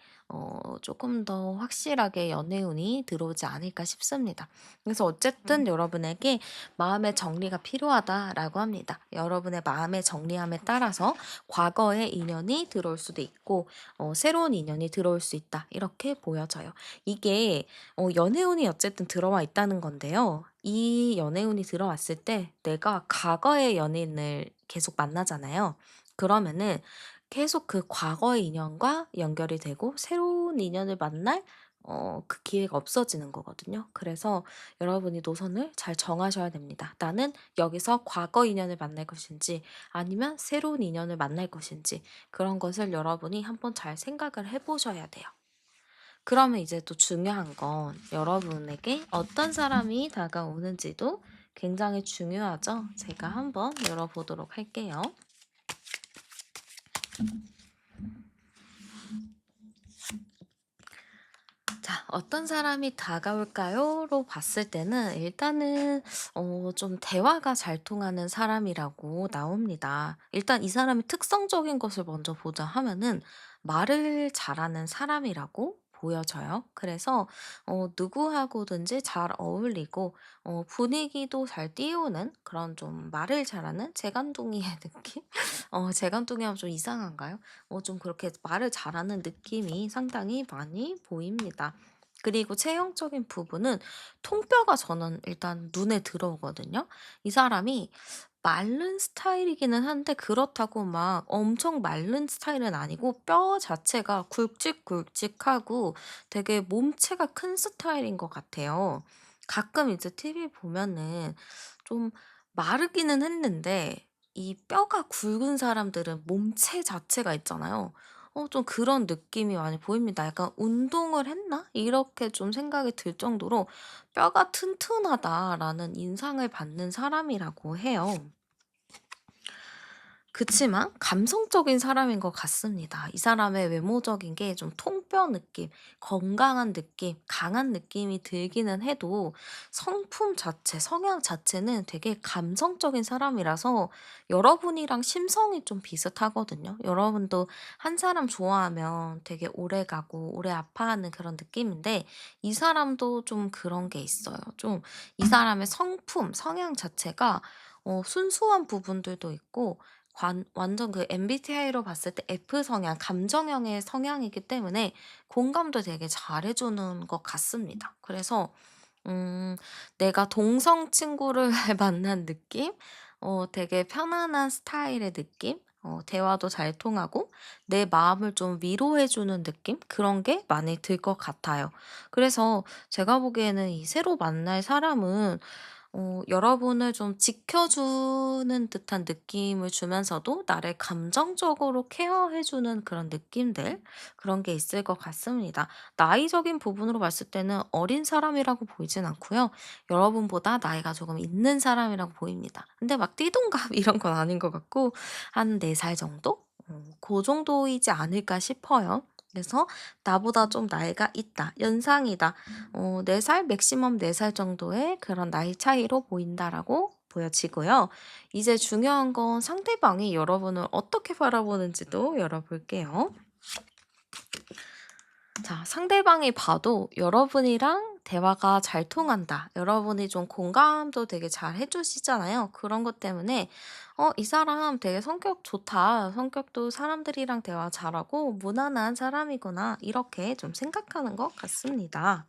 조금 더 확실하게 연애운이 들어오지 않을까 싶습니다. 그래서 어쨌든 여러분에게 마음의 정리가 필요하다라고 합니다. 여러분의 마음의 정리함에 따라서 과거의 인연이 들어올 수도 있고 새로운 인연이 들어올 수 있다. 이렇게 보여져요. 이게 연애운이 어쨌든 들어와 있다는 건데요. 이 연애운이 들어왔을 때 내가 과거의 연인을 계속 만나잖아요. 그러면은 계속 그 과거의 인연과 연결이 되고 새로운 인연을 만날 그 기회가 없어지는 거거든요. 그래서 여러분이 노선을 잘 정하셔야 됩니다. 나는 여기서 과거 인연을 만날 것인지 아니면 새로운 인연을 만날 것인지 그런 것을 여러분이 한번 잘 생각을 해 보셔야 돼요. 그러면 이제 또 중요한 건 여러분에게 어떤 사람이 다가오는지도 굉장히 중요하죠. 제가 한번 열어보도록 할게요. 자, 어떤 사람이 다가올까요?"로 봤을 때는 일단은 좀 대화가 잘 통하는 사람이라고 나옵니다. 일단 이 사람의 특성적인 것을 먼저 보자 하면은 말을 잘하는 사람이라고 보여져요. 그래서 누구하고든지 잘 어울리고 분위기도 잘 띄우는 그런 좀 말을 잘하는 재간둥이의 느낌? 재간둥이 하면 좀 이상한가요? 좀 그렇게 말을 잘하는 느낌이 상당히 많이 보입니다. 그리고 체형적인 부분은 통뼈가 저는 일단 눈에 들어오거든요. 이 사람이 마른 스타일이기는 한데 그렇다고 막 엄청 마른 스타일은 아니고 뼈 자체가 굵직굵직하고 되게 몸체가 큰 스타일인 것 같아요. 가끔 이제 TV 보면은 좀 마르기는 했는데 이 뼈가 굵은 사람들은 몸체 자체가 있잖아요. 좀 그런 느낌이 많이 보입니다. 약간 '운동을 했나?' 이렇게 좀 생각이 들 정도로 '뼈가 튼튼하다.'라는 인상을 받는 사람이라고 해요. 그치만 감성적인 사람인 것 같습니다. 이 사람의 외모적인 게 좀 통뼈 느낌, 건강한 느낌, 강한 느낌이 들기는 해도 성품 자체, 성향 자체는 되게 감성적인 사람이라서 여러분이랑 심성이 좀 비슷하거든요. 여러분도 한 사람 좋아하면 되게 오래 가고 오래 아파하는 그런 느낌인데 이 사람도 좀 그런 게 있어요. 좀 이 사람의 성품, 성향 자체가 순수한 부분들도 있고 완전 그 MBTI로 봤을 때 F 성향, 감정형의 성향이기 때문에 공감도 되게 잘해 주는 것 같습니다. 그래서 내가 동성 친구를 만난 느낌? 되게 편안한 스타일의 느낌? 대화도 잘 통하고 내 마음을 좀 위로해 주는 느낌? 그런 게 많이 들 것 같아요. 그래서 제가 보기에는 이 새로 만날 사람은 여러분을 좀 지켜주는 듯한 느낌을 주면서도 나를 감정적으로 케어해 주는 그런 느낌들, 그런 게 있을 것 같습니다. 나이적인 부분으로 봤을 때는 어린 사람이라고 보이진 않고요. 여러분보다 나이가 조금 있는 사람이라고 보입니다. 근데 막 띠동갑 이런 건 아닌 것 같고 한 4살 정도? 고 정도이지 않을까 싶어요. 그래서 '나보다 좀 나이가 있다. 연상이다.' 4 살, 맥시멈 4살 정도의 그런 나이 차이로 보인다라고 보여지고요. 이제 중요한 건 상대방이 여러분을 어떻게 바라보는지도 열어볼게요. 자, 상대방이 봐도 여러분이랑 대화가 잘 통한다. 여러분이 좀 공감도 되게 잘 해주시잖아요. 그런 것 때문에, 이 사람 되게 성격 좋다. 성격도 사람들이랑 대화 잘하고 무난한 사람이구나. 이렇게 좀 생각하는 것 같습니다.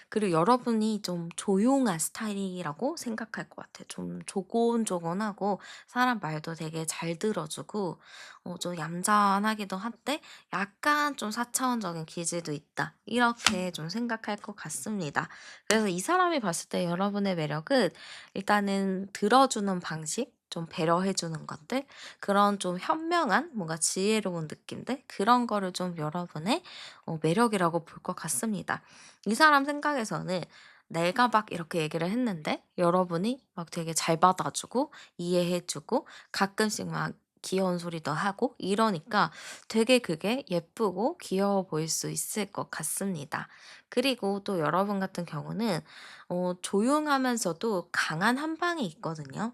그리고 여러분이 좀 조용한 스타일이라고 생각할 것 같아요. 좀 조곤조곤하고 사람 말도 되게 잘 들어주고 좀 얌전하기도 한데 약간 좀 사차원적인 기질도 있다. 이렇게 좀 생각할 것 같습니다. 그래서 이 사람이 봤을 때 여러분의 매력은 일단은 들어주는 방식, 좀 배려해 주는 것들, 그런 좀 현명한 뭔가 지혜로운 느낌들, 그런 거를 좀 여러분의 매력이라고 볼 것 같습니다. 이 사람 생각에서는 내가 막 이렇게 얘기를 했는데 여러분이 막 되게 잘 받아주고 이해해 주고 가끔씩 막 귀여운 소리도 하고 이러니까 되게 그게 예쁘고 귀여워 보일 수 있을 것 같습니다. 그리고 또 여러분 같은 경우는 조용하면서도 강한 한 방이 있거든요.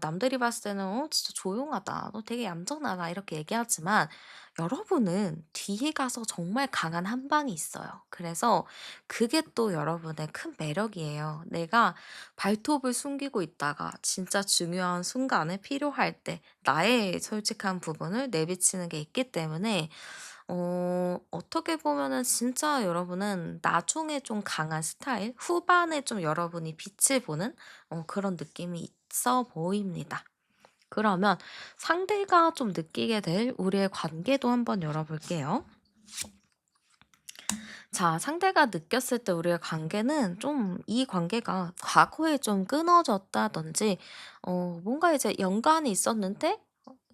남들이 봤을 때는 진짜 조용하다. 너 되게 얌전하다." 이렇게 얘기하지만 여러분은 뒤에 가서 정말 강한 한 방이 있어요. 그래서 그게 또 여러분의 큰 매력이에요. 내가 발톱을 숨기고 있다가 진짜 중요한 순간에 필요할 때 나의 솔직한 부분을 내비치는 게 있기 때문에 어떻게 보면은 진짜 여러분은 나중에 좀 강한 스타일, 후반에 좀 여러분이 빛을 보는 그런 느낌이 있어 보입니다. 그러면 상대가 좀 느끼게 될 우리의 관계도 한번 열어볼게요. 자, 상대가 느꼈을 때 우리의 관계는 좀 이 관계가 과거에 좀 끊어졌다든지, 뭔가 이제 연관이 있었는데,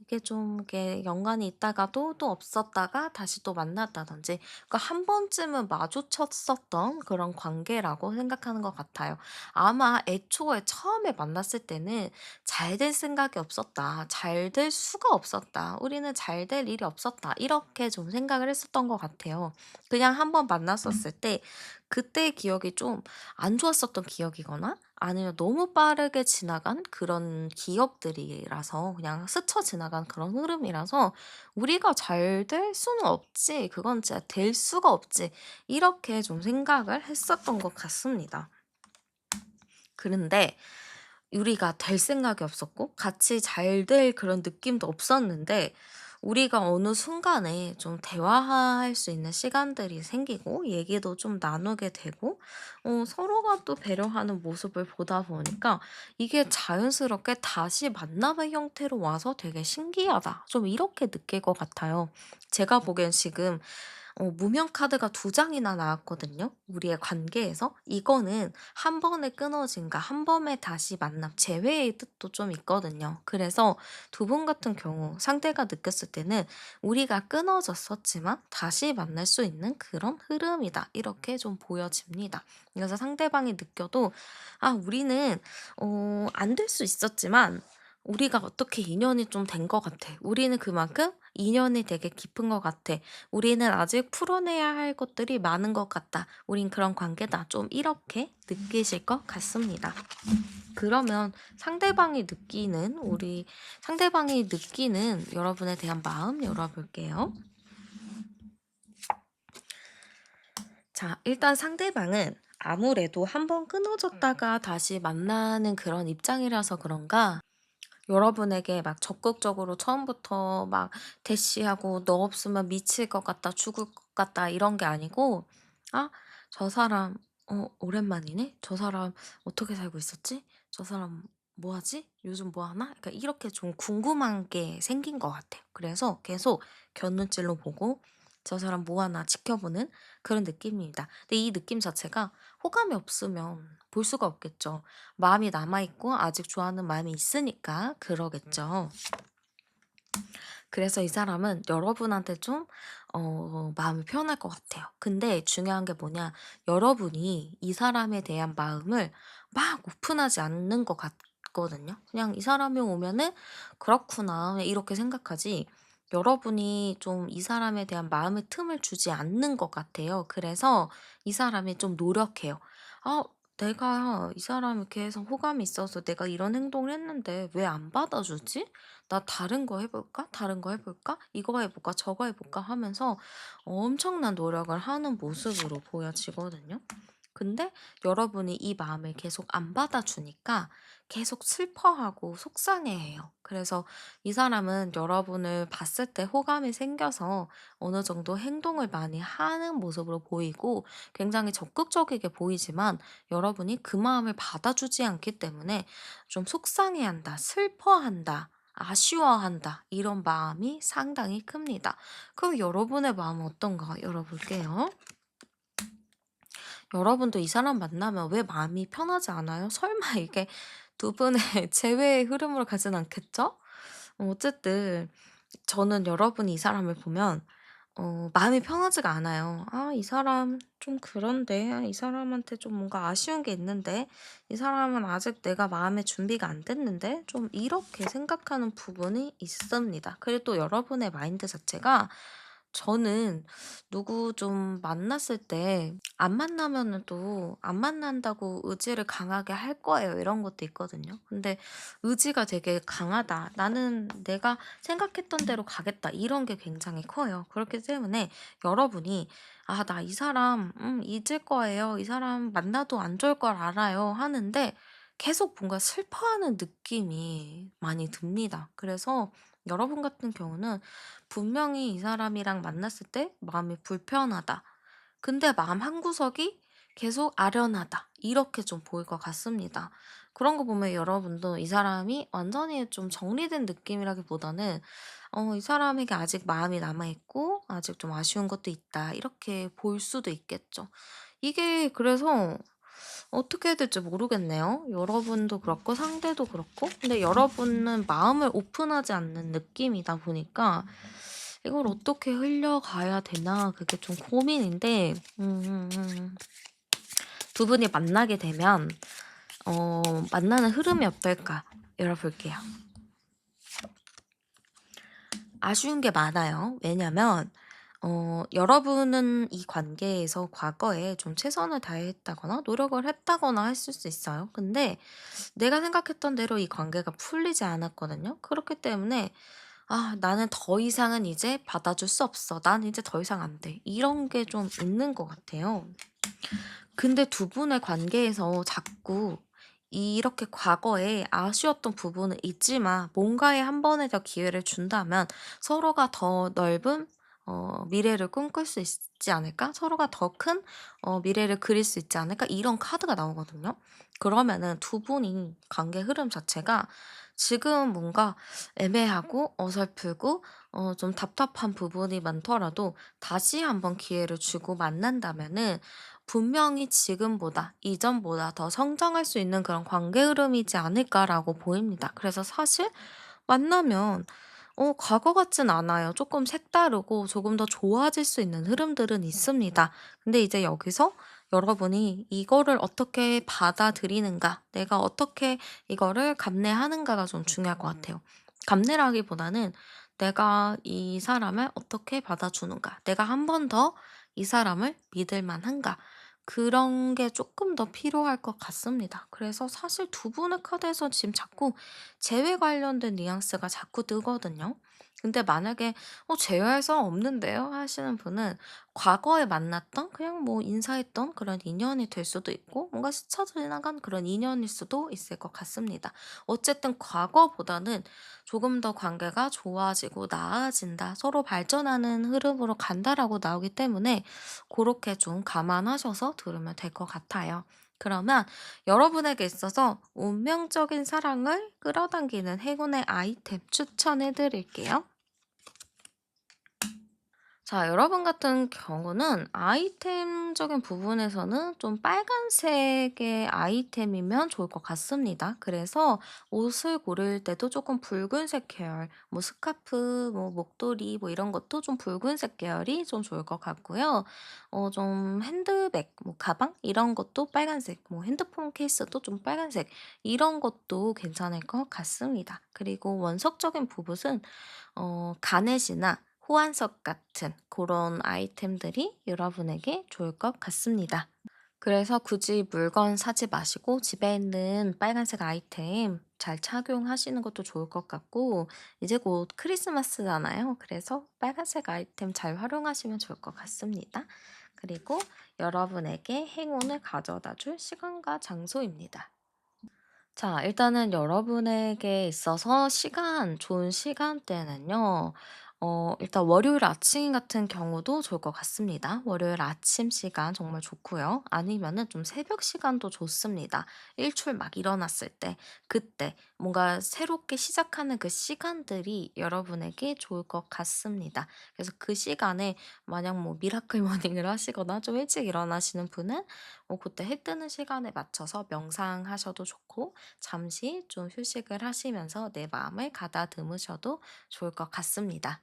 이게 좀 이렇게 연관이 있다가도 또 없었다가 다시 또 만났다든지, 그러니까 한 번쯤은 마주쳤었던 그런 관계라고 생각하는 것 같아요. 아마 애초에 처음에 만났을 때는 잘 될 생각이 없었다. 잘 될 수가 없었다. 우리는 잘 될 일이 없었다. 이렇게 좀 생각을 했었던 것 같아요. 그냥 한 번 만났었을 때 그때의 기억이 좀 안 좋았었던 기억이거나 아니면 너무 빠르게 지나간 그런 기억들이라서 그냥 스쳐 지나간 그런 흐름이라서 '우리가 잘 될 수는 없지. 그건 진짜 될 수가 없지.' 이렇게 좀 생각을 했었던 것 같습니다. 그런데 우리가 될 생각이 없었고 같이 잘 될 그런 느낌도 없었는데 우리가 어느 순간에 좀 대화할 수 있는 시간들이 생기고 얘기도 좀 나누게 되고 서로가 또 배려하는 모습을 보다 보니까 이게 자연스럽게 다시 만남의 형태로 와서 되게 신기하다. 좀 이렇게 느낄 것 같아요. 제가 보기엔 지금 무명 카드가 2장이나 나왔거든요, 우리의 관계에서. 이거는 한 번에 끊어진가 한 번에 다시 만남 재회의 뜻도 좀 있거든요. 그래서 두 분 같은 경우 상대가 느꼈을 때는 '우리가 끊어졌었지만 다시 만날 수 있는 그런 흐름이다.' 이렇게 좀 보여집니다. 그래서 상대방이 느껴도 '아 우리는 안 될 수 있었지만 우리가 어떻게 인연이 좀 된 것 같아. 우리는 그만큼 인연이 되게 깊은 것 같아. 우리는 아직 풀어내야 할 것들이 많은 것 같다. 우린 그런 관계다. 좀 이렇게 느끼실 것 같습니다. 그러면 상대방이 느끼는 여러분에 대한 마음 열어볼게요. 자, 일단 상대방은 아무래도 한번 끊어졌다가 다시 만나는 그런 입장이라서 그런가 여러분에게 막 적극적으로 처음부터 막 대시하고 "너 없으면 미칠 것 같다. 죽을 것 같다." 이런 게 아니고 '아 저 사람 오랜만이네. 저 사람 어떻게 살고 있었지? 저 사람 뭐 하지? 요즘 뭐 하나?' 그러니까 이렇게 좀 궁금한 게 생긴 것 같아요. 그래서 계속 곁눈질로 보고 저 사람 뭐 하나 지켜보는 그런 느낌입니다. 근데 이 느낌 자체가 호감이 없으면 볼 수가 없겠죠. 마음이 남아있고 아직 좋아하는 마음이 있으니까 그러겠죠. 그래서 이 사람은 여러분한테 좀 마음이 편할 것 같아요. 근데 중요한 게 뭐냐, 여러분이 이 사람에 대한 마음을 막 오픈하지 않는 것 같거든요. 그냥 이 사람이 오면은 '그렇구나.' 이렇게 생각하지, 여러분이 좀 이 사람에 대한 마음의 틈을 주지 않는 것 같아요. 그래서 이 사람이 좀 노력해요. '아, 내가 이 사람에 계속 호감이 있어서 내가 이런 행동을 했는데 왜 안 받아주지? 나 다른 거 해 볼까? 다른 거 해 볼까? 이거 해 볼까? 저거 해 볼까?' 하면서 엄청난 노력을 하는 모습으로 보여지거든요. 근데 여러분이 이 마음을 계속 안 받아주니까 계속 슬퍼하고 속상해해요. 그래서 이 사람은 여러분을 봤을 때 호감이 생겨서 어느 정도 행동을 많이 하는 모습으로 보이고 굉장히 적극적이게 보이지만, 여러분이 그 마음을 받아주지 않기 때문에 좀 속상해한다, 슬퍼한다, 아쉬워한다, 이런 마음이 상당히 큽니다. 그럼 여러분의 마음은 어떤가 열어볼게요. 여러분도 이 사람 만나면 왜 마음이 편하지 않아요? 설마 이게 두 분의 재회의 흐름으로 가진 않겠죠? 어쨌든 저는 여러분이 이 사람을 보면 마음이 편하지가 않아요. '아, 이 사람 좀 그런데. 아, 이 사람한테 좀 뭔가 아쉬운 게 있는데. 이 사람은 아직 내가 마음의 준비가 안 됐는데.' 좀 이렇게 생각하는 부분이 있습니다. 그리고 또 여러분의 마인드 자체가, 저는 누구 좀 만났을 때 안 만나면은 또 안 만난다고 의지를 강하게 할 거예요, 이런 것도 있거든요. 근데 의지가 되게 강하다, '나는 내가 생각했던 대로 가겠다.' 이런 게 굉장히 커요. 그렇기 때문에 여러분이 '아, 나 이 사람 잊을 거예요. 이 사람 만나도 안 좋을 걸 알아요.' 하는데 계속 뭔가 슬퍼하는 느낌이 많이 듭니다. 그래서 여러분 같은 경우는 분명히 이 사람이랑 만났을 때 마음이 불편하다, 근데 마음 한구석이 계속 아련하다, 이렇게 좀 보일 것 같습니다. 그런 거 보면 여러분도 이 사람이 완전히 좀 정리된 느낌이라기보다는 이 사람에게 아직 마음이 남아있고 아직 좀 아쉬운 것도 있다, 이렇게 볼 수도 있겠죠. 이게 그래서 어떻게 해야 될지 모르겠네요. 여러분도 그렇고 상대도 그렇고. 근데 여러분은 마음을 오픈하지 않는 느낌이다 보니까 이걸 어떻게 흘려가야 되나, 그게 좀 고민인데, 두 분이 만나게 되면 만나는 흐름이 어떨까 열어볼게요. 아쉬운 게 많아요. 왜냐면 여러분은 이 관계에서 과거에 좀 최선을 다했다거나 노력을 했다거나 했을 수 있어요. 근데 내가 생각했던 대로 이 관계가 풀리지 않았거든요. 그렇기 때문에 '아, 나는 더 이상은 이제 받아줄 수 없어. 난 이제 더 이상 안 돼.' 이런 게 좀 있는 것 같아요. 근데 두 분의 관계에서 자꾸 이렇게 과거에 아쉬웠던 부분을 잊지만 뭔가에 한 번에 더 기회를 준다면 서로가 더 넓은 미래를 꿈꿀 수 있지 않을까? 서로가 더 큰 미래를 그릴 수 있지 않을까? 이런 카드가 나오거든요. 그러면은 두 분이 관계 흐름 자체가 지금 뭔가 애매하고 어설프고 좀 답답한 부분이 많더라도 다시 한번 기회를 주고 만난다면은 분명히 지금보다 이전보다 더 성장할 수 있는 그런 관계 흐름이지 않을까라고 보입니다. 그래서 사실 만나면 과거 같진 않아요. 조금 색다르고 조금 더 좋아질 수 있는 흐름들은 있습니다. 근데 이제 여기서 여러분이 이거를 어떻게 받아들이는가, 내가 어떻게 이거를 감내하는가가 좀 중요할 것 같아요. 감내라기보다는 내가 이 사람을 어떻게 받아주는가, 내가 한 번 더 이 사람을 믿을 만한가, 그런 게 조금 더 필요할 것 같습니다. 그래서 사실 두 분의 카드에서 지금 자꾸 재회 관련된 뉘앙스가 자꾸 뜨거든요. 근데 만약에 제외할 수 없는데요?' 하시는 분은 과거에 만났던 그냥 뭐 인사했던 그런 인연이 될 수도 있고, 뭔가 스쳐 지나간 그런 인연일 수도 있을 것 같습니다. 어쨌든 과거보다는 조금 더 관계가 좋아지고 나아진다, 서로 발전하는 흐름으로 간다라고 나오기 때문에 그렇게 좀 감안하셔서 들으면 될 것 같아요. 그러면 여러분에게 있어서 운명적인 사랑을 끌어당기는 행운의 아이템 추천해 드릴게요. 자, 여러분 같은 경우는 아이템적인 부분에서는 좀 빨간색의 아이템이면 좋을 것 같습니다. 그래서 옷을 고를 때도 조금 붉은색 계열, 뭐 스카프, 뭐 목도리, 뭐 이런 것도 좀 붉은색 계열이 좀 좋을 것 같고요. 좀 핸드백, 뭐 가방 이런 것도 빨간색, 뭐 핸드폰 케이스도 좀 빨간색 이런 것도 괜찮을 것 같습니다. 그리고 원석적인 부분은 가넷이나 호환석 같은 그런 아이템들이 여러분에게 좋을 것 같습니다. 그래서 굳이 물건 사지 마시고 집에 있는 빨간색 아이템 잘 착용하시는 것도 좋을 것 같고, 이제 곧 크리스마스잖아요. 그래서 빨간색 아이템 잘 활용하시면 좋을 것 같습니다. 그리고 여러분에게 행운을 가져다 줄 시간과 장소입니다. 자, 일단은 여러분에게 있어서 좋은 시간대는요. 일단 월요일 아침 같은 경우도 좋을 것 같습니다. 월요일 아침 시간 정말 좋고요. 아니면은 좀 새벽 시간도 좋습니다. 일출 막 일어났을 때, 그때 뭔가 새롭게 시작하는 그 시간들이 여러분에게 좋을 것 같습니다. 그래서 그 시간에 만약 뭐 미라클 모닝을 하시거나 좀 일찍 일어나시는 분은 그때 해 뜨는 시간에 맞춰서 명상하셔도 좋고, 잠시 좀 휴식을 하시면서 내 마음을 가다듬으셔도 좋을 것 같습니다.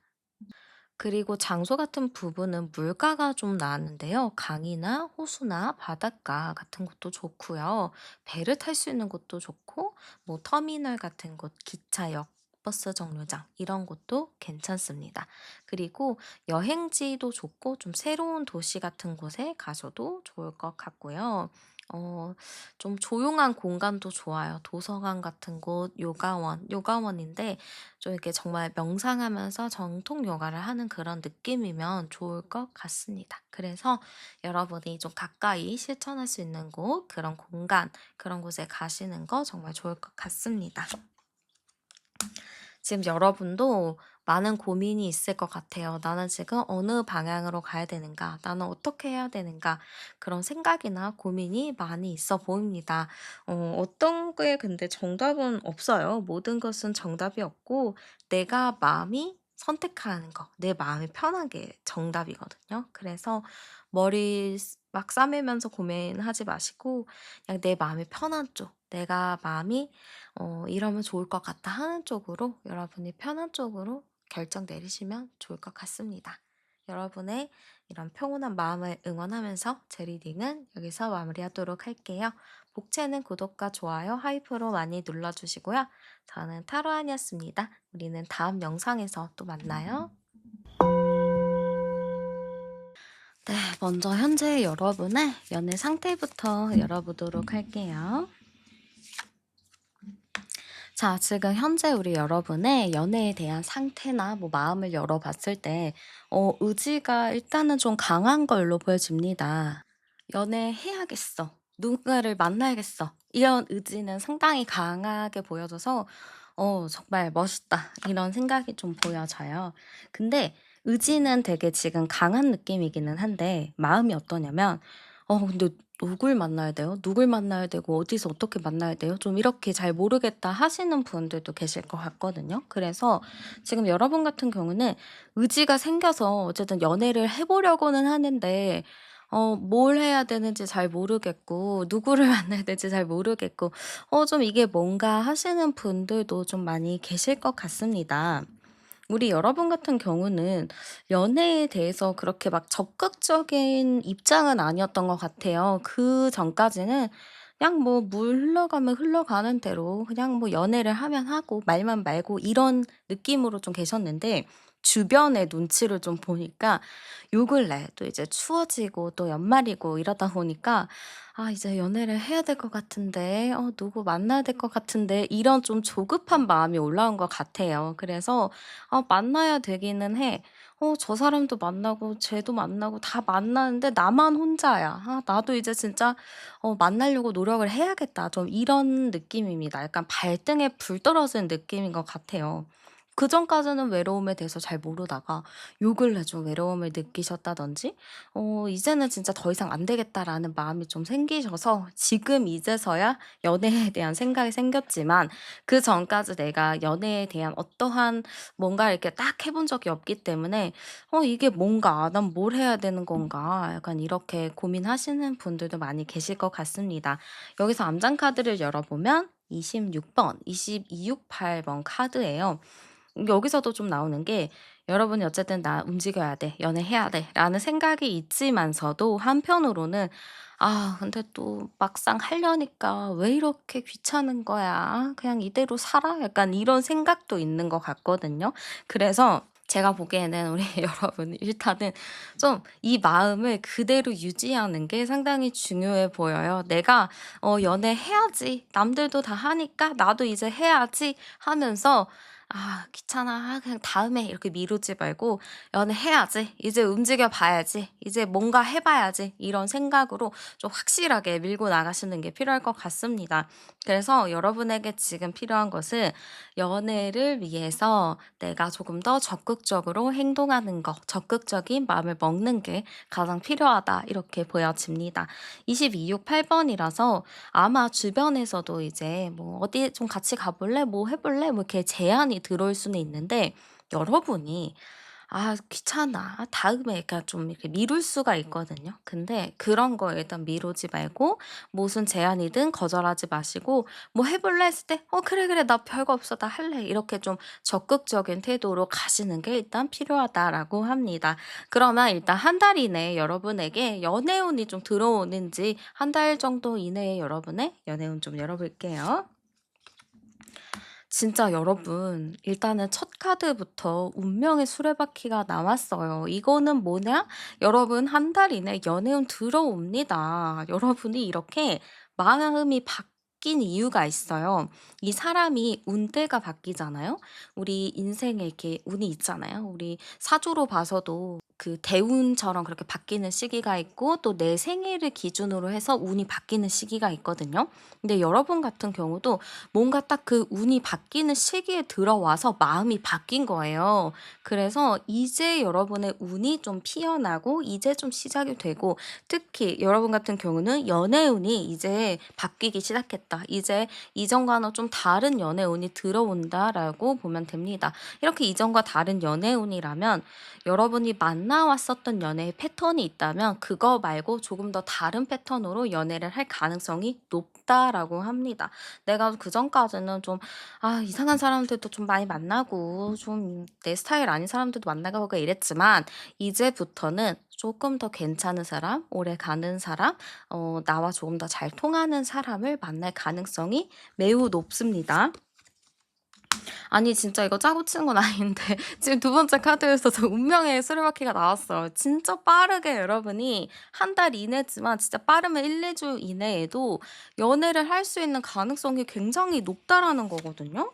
그리고 장소 같은 부분은 물가가 좀 나왔는데요. 강이나 호수나 바닷가 같은 곳도 좋고요. 배를 탈 수 있는 곳도 좋고, 뭐 터미널 같은 곳, 기차역, 버스 정류장 이런 곳도 괜찮습니다. 그리고 여행지도 좋고 좀 새로운 도시 같은 곳에 가셔도 좋을 것 같고요. 어, 좀 조용한 공간도 좋아요. 도서관 같은 곳, 요가원인데 좀 이렇게 정말 명상하면서 정통 요가를 하는 그런 느낌이면 좋을 것 같습니다. 그래서 여러분이 좀 가까이 실천할 수 있는 곳, 그런 공간, 그런 곳에 가시는 거 정말 좋을 것 같습니다. 지금 여러분도 많은 고민이 있을 것 같아요. '나는 지금 어느 방향으로 가야 되는가? 나는 어떻게 해야 되는가?' 그런 생각이나 고민이 많이 있어 보입니다. 어떤 게 근데 정답은 없어요. 모든 것은 정답이 없고, 내가 마음이 선택하는 거, 내 마음이 편한 게 정답이거든요. 그래서 머리 막 싸매면서 고민하지 마시고, 그냥 내 마음이 편한 쪽, 내가 마음이 '이러면 좋을 것 같다.' 하는 쪽으로, 여러분이 편한 쪽으로 결정 내리시면 좋을 것 같습니다. 여러분의 이런 평온한 마음을 응원하면서 제 리딩은 여기서 마무리하도록 할게요. 복채는 구독과 좋아요, 하이프로 많이 눌러주시고요. 저는 타로안이었습니다. 우리는 다음 영상에서 또 만나요. 네, 먼저 현재 여러분의 연애 상태부터 열어보도록 할게요. 자, 지금 현재 우리 여러분의 연애에 대한 상태나 뭐 마음을 열어봤을 때, 의지가 일단은 좀 강한 걸로 보여집니다. 연애해야겠어. 누군가를 만나야겠어. 이런 의지는 상당히 강하게 보여져서, 정말 멋있다. 이런 생각이 좀 보여져요. 근데 의지는 되게 지금 강한 느낌이기는 한데, 마음이 어떠냐면, 근데 누굴 만나야 돼요? 누굴 만나야 되고 어디서 어떻게 만나야 돼요? 좀 이렇게 잘 모르겠다 하시는 분들도 계실 것 같거든요. 그래서 지금 여러분 같은 경우는 의지가 생겨서 어쨌든 연애를 해 보려고는 하는데, 뭘 해야 되는지 잘 모르겠고 누구를 만나야 될지 잘 모르겠고, 좀 이게 뭔가 하시는 분들도 좀 많이 계실 것 같습니다. 우리 여러분 같은 경우는 연애에 대해서 그렇게 막 적극적인 입장은 아니었던 것 같아요. 그전까지는 그냥 뭐 물 흘러가면 흘러가는 대로 그냥 뭐 연애를 하면 하고 말만 말고 이런 느낌으로 좀 계셨는데, 주변의 눈치를 좀 보니까 요 근래 또 이제 추워지고 또 연말이고 이러다 보니까 '아 이제 연애를 해야 될 것 같은데. 누구 만나야 될 것 같은데.' 이런 좀 조급한 마음이 올라온 것 같아요. 그래서 만나야 되기는 해. 저 사람도 만나고 쟤도 만나고 다 만나는데 나만 혼자야. '아 나도 이제 진짜 만나려고 노력을 해야겠다.' 좀 이런 느낌입니다. 약간 발등에 불 떨어지는 느낌인 것 같아요. 그전까지는 외로움에 대해서 잘 모르다가 요 근래 좀 외로움을 느끼셨다든지 이제는 진짜 '더 이상 안 되겠다.'라는 마음이 좀 생기셔서 지금 이제서야 연애에 대한 생각이 생겼지만 그전까지 내가 연애에 대한 어떠한 뭔가를 이렇게 딱 해본 적이 없기 때문에 '이게 뭔가? 난 뭘 해야 되는 건가?' 약간 이렇게 고민하시는 분들도 많이 계실 것 같습니다. 여기서 암장 카드를 열어보면 26 번, 2268번 카드예요. 여기서도 좀 나오는 게 여러분이 어쨌든 '나 움직여야 돼. 연애해야 돼.'라는 생각이 있지만서도 한편으로는 '아 근데 또 막상 하려니까 왜 이렇게 귀찮은 거야. 그냥 이대로 살아?' 약간 이런 생각도 있는 것 같거든요. 그래서 제가 보기에는 우리 여러분 일단은 좀 이 마음을 그대로 유지하는 게 상당히 중요해 보여요. '내가 연애해야지. 남들도 다 하니까 나도 이제 해야지.' 하면서 '아 귀찮아. 아 그냥 다음에.' 이렇게 미루지 말고 '연애해야지. 이제 움직여 봐야지. 이제 뭔가 해 봐야지.' 이런 생각으로 좀 확실하게 밀고 나가시는 게 필요할 것 같습니다. 그래서 여러분에게 지금 필요한 것은 연애를 위해서 내가 조금 더 적극적으로 행동하는 거, 적극적인 마음을 먹는 게 가장 필요하다 이렇게 보여집니다. 2268 번이라서 아마 주변에서도 이제 뭐 "어디 좀 같이 가 볼래? 뭐 해 볼래?" 뭐 이렇게 제안이 들어올 수는 있는데 여러분이 "아 귀찮아. 아 다음에." 그러니까 좀 이렇게 미룰 수가 있거든요. 근데 그런 거 일단 미루지 말고 무슨 제안이든 거절하지 마시고 뭐 "해 볼래?" 했을 때 "어 그래, 그래. 나 별거 없어. 나 할래." 이렇게 좀 적극적인 태도로 가시는 게 일단 필요하다라고 합니다. 그러면 일단 한 달 이내에 여러분에게 연애운이 좀 들어오는지 한 달 정도 이내에 여러분의 연애운 좀 열어 볼게요. 진짜 여러분 일단은 첫 카드부터 운명의 수레바퀴가 나왔어요. 이거는 뭐냐? 여러분 한 달 이내 연애운 들어옵니다. 여러분이 이렇게 마음이 바뀐 이유가 있어요. 이 사람이 운대가 바뀌잖아요. 우리 인생에 이렇게 운이 있잖아요. 우리 사주로 봐서도 그 대운처럼 그렇게 바뀌는 시기가 있고 또 내 생일을 기준으로 해서 운이 바뀌는 시기가 있거든요. 근데 여러분 같은 경우도 뭔가 딱 그 운이 바뀌는 시기에 들어와서 마음이 바뀐 거예요. 그래서 이제 여러분의 운이 좀 피어나고 이제 좀 시작이 되고 특히 여러분 같은 경우는 연애운이 이제 바뀌기 시작했다. 이제 이전과는 좀 다른 연애운이 들어온다라고 보면 됩니다. 이렇게 이전과 다른 연애운이라면 여러분이 만나왔었던 연애의 패턴이 있다면 그거 말고 조금 더 다른 패턴으로 연애를 할 가능성이 높다라고 합니다. 내가 그전까지는 좀 이상한 사람들도 좀 많이 만나고 좀 내 스타일 아닌 사람들도 만나고 이랬지만 이제부터는 조금 더 괜찮은 사람, 오래 가는 사람, 나와 조금 더 잘 통하는 사람을 만날 가능성이 매우 높습니다. 아니 진짜 이거 짜고 치는 건 아닌데 지금 두 번째 카드에서 저 운명의 수레바퀴가 나왔어요. 진짜 빠르게 여러분이 한 달 이내지만 진짜 빠르면 1-2주 이내에도 연애를 할 수 있는 가능성이 굉장히 높다라는 거거든요.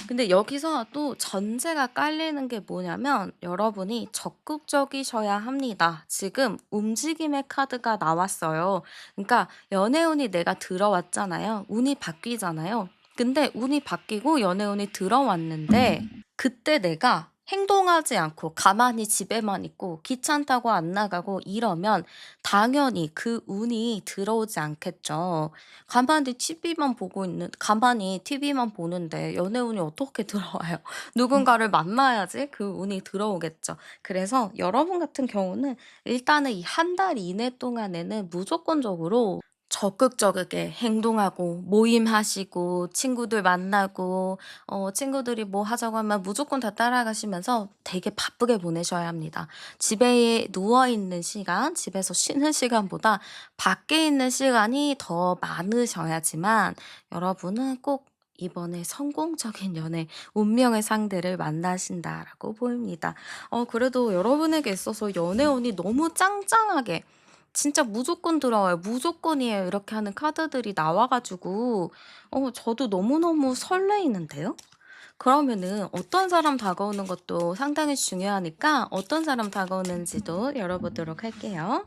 근데 여기서 또 전제가 깔리는 게 뭐냐면 여러분이 적극적이셔야 합니다. 지금 움직임의 카드가 나왔어요. 그러니까 연애운이 내가 들어왔잖아요. 운이 바뀌잖아요. 근데 운이 바뀌고 연애운이 들어왔는데 그때 내가 행동하지 않고 가만히 집에만 있고 귀찮다고 안 나가고 이러면 당연히 그 운이 들어오지 않겠죠. 가만히 TV만 보는데 연애운이 어떻게 들어와요? 누군가를 만나야지 그 운이 들어오겠죠. 그래서 여러분 같은 경우는 일단은 이 한 달 이내 동안에는 무조건적으로 적극적이게 행동하고 모임하시고 친구들 만나고 친구들이 뭐 하자고 하면 무조건 다 따라가시면서 되게 바쁘게 보내셔야 합니다. 집에 누워 있는 시간, 집에서 쉬는 시간보다 밖에 있는 시간이 더 많으셔야지만 여러분은 꼭 이번에 성공적인 연애, 운명의 상대를 만나신다라고 보입니다. 그래도 여러분에게 있어서 연애운이 너무 짱짱하게 진짜 무조건 들어와요. 무조건이에요. 이렇게 하는 카드들이 나와 가지고 저도 너무너무 설레이는데요. 그러면은 어떤 사람 다가오는 것도 상당히 중요하니까 어떤 사람 다가오는지도 열어보도록 할게요.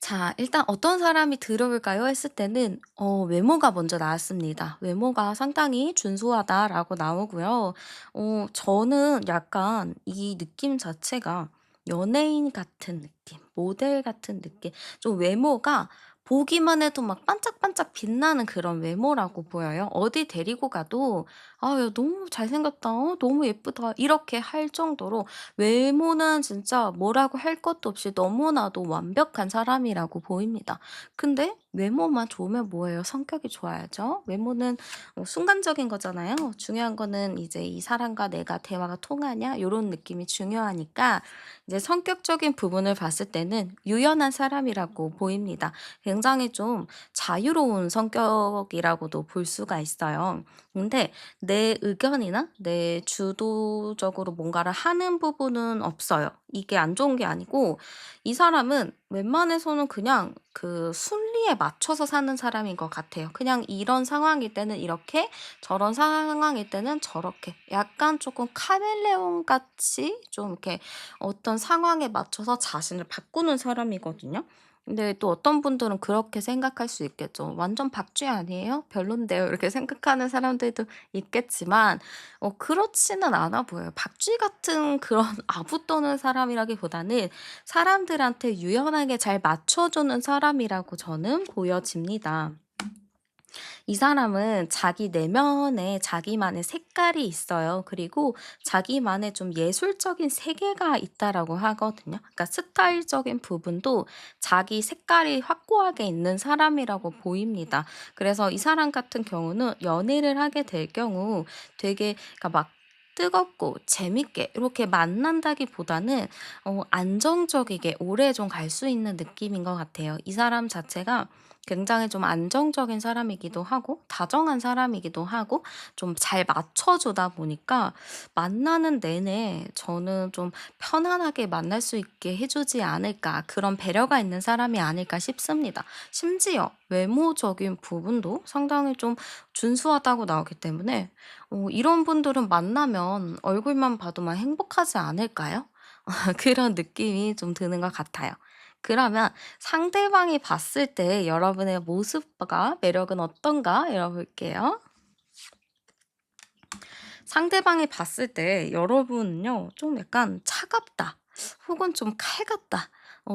자, 일단 어떤 사람이 들어올까요? 했을 때는 외모가 먼저 나왔습니다. "외모가 상당히 준수하다."라고 나오고요. 저는 약간 이 느낌 자체가 연예인 같은 느낌, 모델 같은 느낌, 좀 외모가 보기만 해도 막 반짝반짝 빛나는 그런 외모라고 보여요. 어디 데리고 가도 "아 야 너무 잘생겼다. 너무 예쁘다." 이렇게 할 정도로 외모는 진짜 뭐라고 할 것도 없이 너무나도 완벽한 사람이라고 보입니다. 근데 외모만 좋으면 뭐예요? 성격이 좋아야죠. 외모는 순간적인 거잖아요. 중요한 거는 이제 이 사람과 내가 대화가 통하냐 요런 느낌이 중요하니까 이제 성격적인 부분을 봤을 때는 유연한 사람이라고 보입니다. 굉장히 좀 자유로운 성격이라고도 볼 수가 있어요. 근데 내 의견이나 내 주도적으로 뭔가를 하는 부분은 없어요. 이게 안 좋은 게 아니고 이 사람은 웬만해서는 그냥 그 순리에 맞춰서 사는 사람인 것 같아요. 그냥 이런 상황일 때는 이렇게 저런 상황일 때는 저렇게 약간 조금 카멜레온 같이 좀 이렇게 어떤 상황에 맞춰서 자신을 바꾸는 사람이거든요. 근데 또 어떤 분들은 그렇게 생각할 수 있겠죠. '완전 박쥐 아니에요? 별론데요.' 이렇게 생각하는 사람들도 있겠지만 그렇지는 않아 보여요. 박쥐 같은 그런 아부 떠는 사람이라기보다는 사람들한테 유연하게 잘 맞춰 주는 사람이라고 저는 보여집니다. 이 사람은 자기 내면에 자기만의 색깔이 있어요. 그리고 자기만의 좀 예술적인 세계가 있다라고 하거든요. 그러니까 스타일적인 부분도 자기 색깔이 확고하게 있는 사람이라고 보입니다. 그래서 이 사람 같은 경우는 연애를 하게 될 경우 되게 그러니까 막 뜨겁고 재밌게 이렇게 만난다기보다는 안정적이게 오래 좀 갈 수 있는 느낌인 것 같아요. 이 사람 자체가 굉장히 좀 안정적인 사람이기도 하고 다정한 사람이기도 하고 좀 잘 맞춰 주다 보니까 만나는 내내 저는 좀 편안하게 만날 수 있게 해 주지 않을까, 그런 배려가 있는 사람이 아닐까 싶습니다. 심지어 외모적인 부분도 상당히 좀 준수하다고 나오기 때문에 이런 분들은 만나면 얼굴만 봐도 막 행복하지 않을까요? 그런 느낌이 좀 드는 것 같아요. 그러면 상대방이 봤을 때 여러분의 모습과 매력은 어떤가 열어볼게요. 상대방이 봤을 때 여러분은요, 좀 약간 차갑다, 혹은 좀 칼 같다,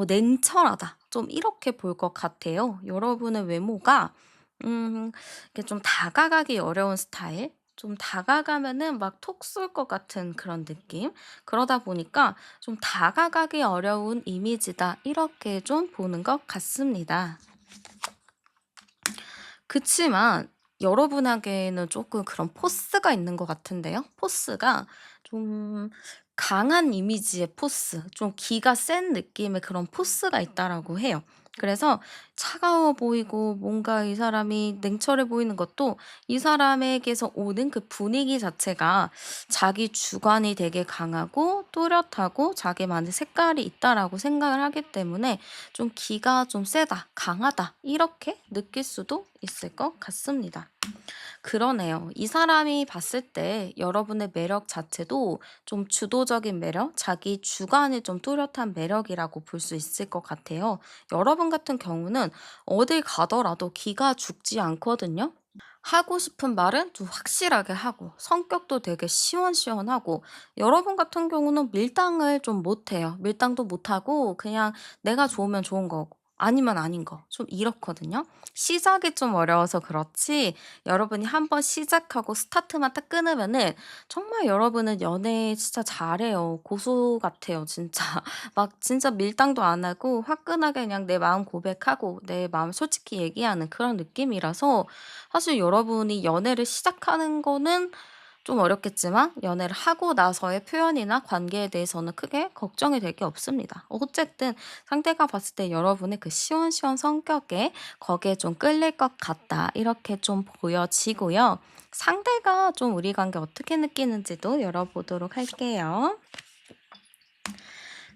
냉철하다, 좀 이렇게 볼 것 같아요. 여러분의 외모가 이렇게 좀 다가가기 어려운 스타일? 좀 다가가면은 막 톡 쏠 것 같은 그런 느낌? 그러다 보니까 좀 다가가기 어려운 이미지다, 이렇게 좀 보는 것 같습니다. 그치만 여러분에게는 조금 그런 포스가 있는 것 같은데요. 포스가 좀 강한 이미지의 포스, 좀 기가 센 느낌의 그런 포스가 있다라고 해요. 그래서 차가워 보이고 뭔가 이 사람이 냉철해 보이는 것도 이 사람에게서 오는 그 분위기 자체가 자기 주관이 되게 강하고 뚜렷하고 자기만의 색깔이 있다라고 생각을 하기 때문에 좀 '기가 좀 세다. 강하다.' 이렇게 느낄 수도 있을 것 같습니다. 그러네요. 이 사람이 봤을 때 여러분의 매력 자체도 좀 주도적인 매력, 자기 주관이 좀 뚜렷한 매력이라고 볼 수 있을 것 같아요. 여러분 같은 경우는 어딜 가더라도 기가 죽지 않거든요. 하고 싶은 말은 좀 확실하게 하고 성격도 되게 시원시원하고, 여러분 같은 경우는 밀당을 좀 못해요. 밀당도 못하고 그냥 내가 좋으면 좋은 거고 아니면 아닌 거 좀 이렇거든요. 시작이 좀 어려워서 그렇지 여러분이 한번 시작하고 스타트만 딱 끊으면은 정말 여러분은 연애 진짜 잘해요. 고수 같아요 진짜. 막 진짜 밀당도 안 하고 화끈하게 그냥 내 마음 고백하고 내 마음 솔직히 얘기하는 그런 느낌이라서 사실 여러분이 연애를 시작하는 거는 좀 어렵겠지만 연애를 하고 나서의 표현이나 관계에 대해서는 크게 걱정이 될 게 없습니다. 어쨌든 상대가 봤을 때 여러분의 그 시원시원 성격에 거기에 좀 끌릴 것 같다, 이렇게 좀 보여지고요. 상대가 좀 우리 관계 어떻게 느끼는지도 열어보도록 할게요.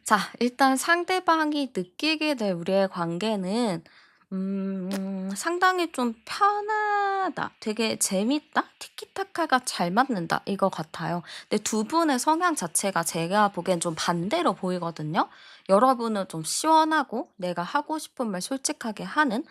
자, 일단 상대방이 느끼게 될 우리의 관계는 상당히 좀 편하다, 되게 재밌다, 티키타카가 잘 맞는다, 이거 같아요. 근데 두 분의 성향 자체가 제가 보기엔 좀 반대로 보이거든요. 여러분은 좀 시원하고 내가 하고 싶은 말 솔직하게 하는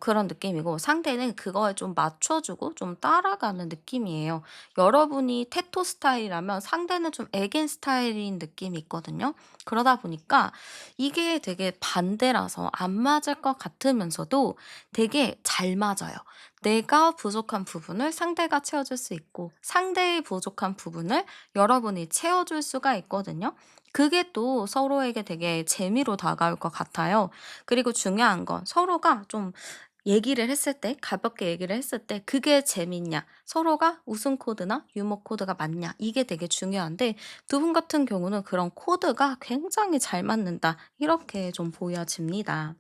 그런 느낌이고, 상대는 그거에 좀 맞춰 주고 좀 따라가는 느낌이에요. 여러분이 테토 스타일이라면 상대는 좀 애견 스타일인 느낌이 있거든요. 그러다 보니까 이게 되게 반대라서 안 맞을 것 같으면서도 되게 잘 맞아요. 내가 부족한 부분을 상대가 채워줄 수 있고, 상대의 부족한 부분을 여러분이 채워줄 수가 있거든요. 그게 또 서로에게 되게 재미로 다가올 것 같아요. 그리고 중요한 건 서로가 좀 얘기를 했을 때, 가볍게 얘기를 했을 때 그게 재밌냐, 서로가 웃음 코드나 유머 코드가 맞냐, 이게 되게 중요한데, 두 분 같은 경우는 그런 코드가 굉장히 잘 맞는다, 이렇게 좀 보여집니다.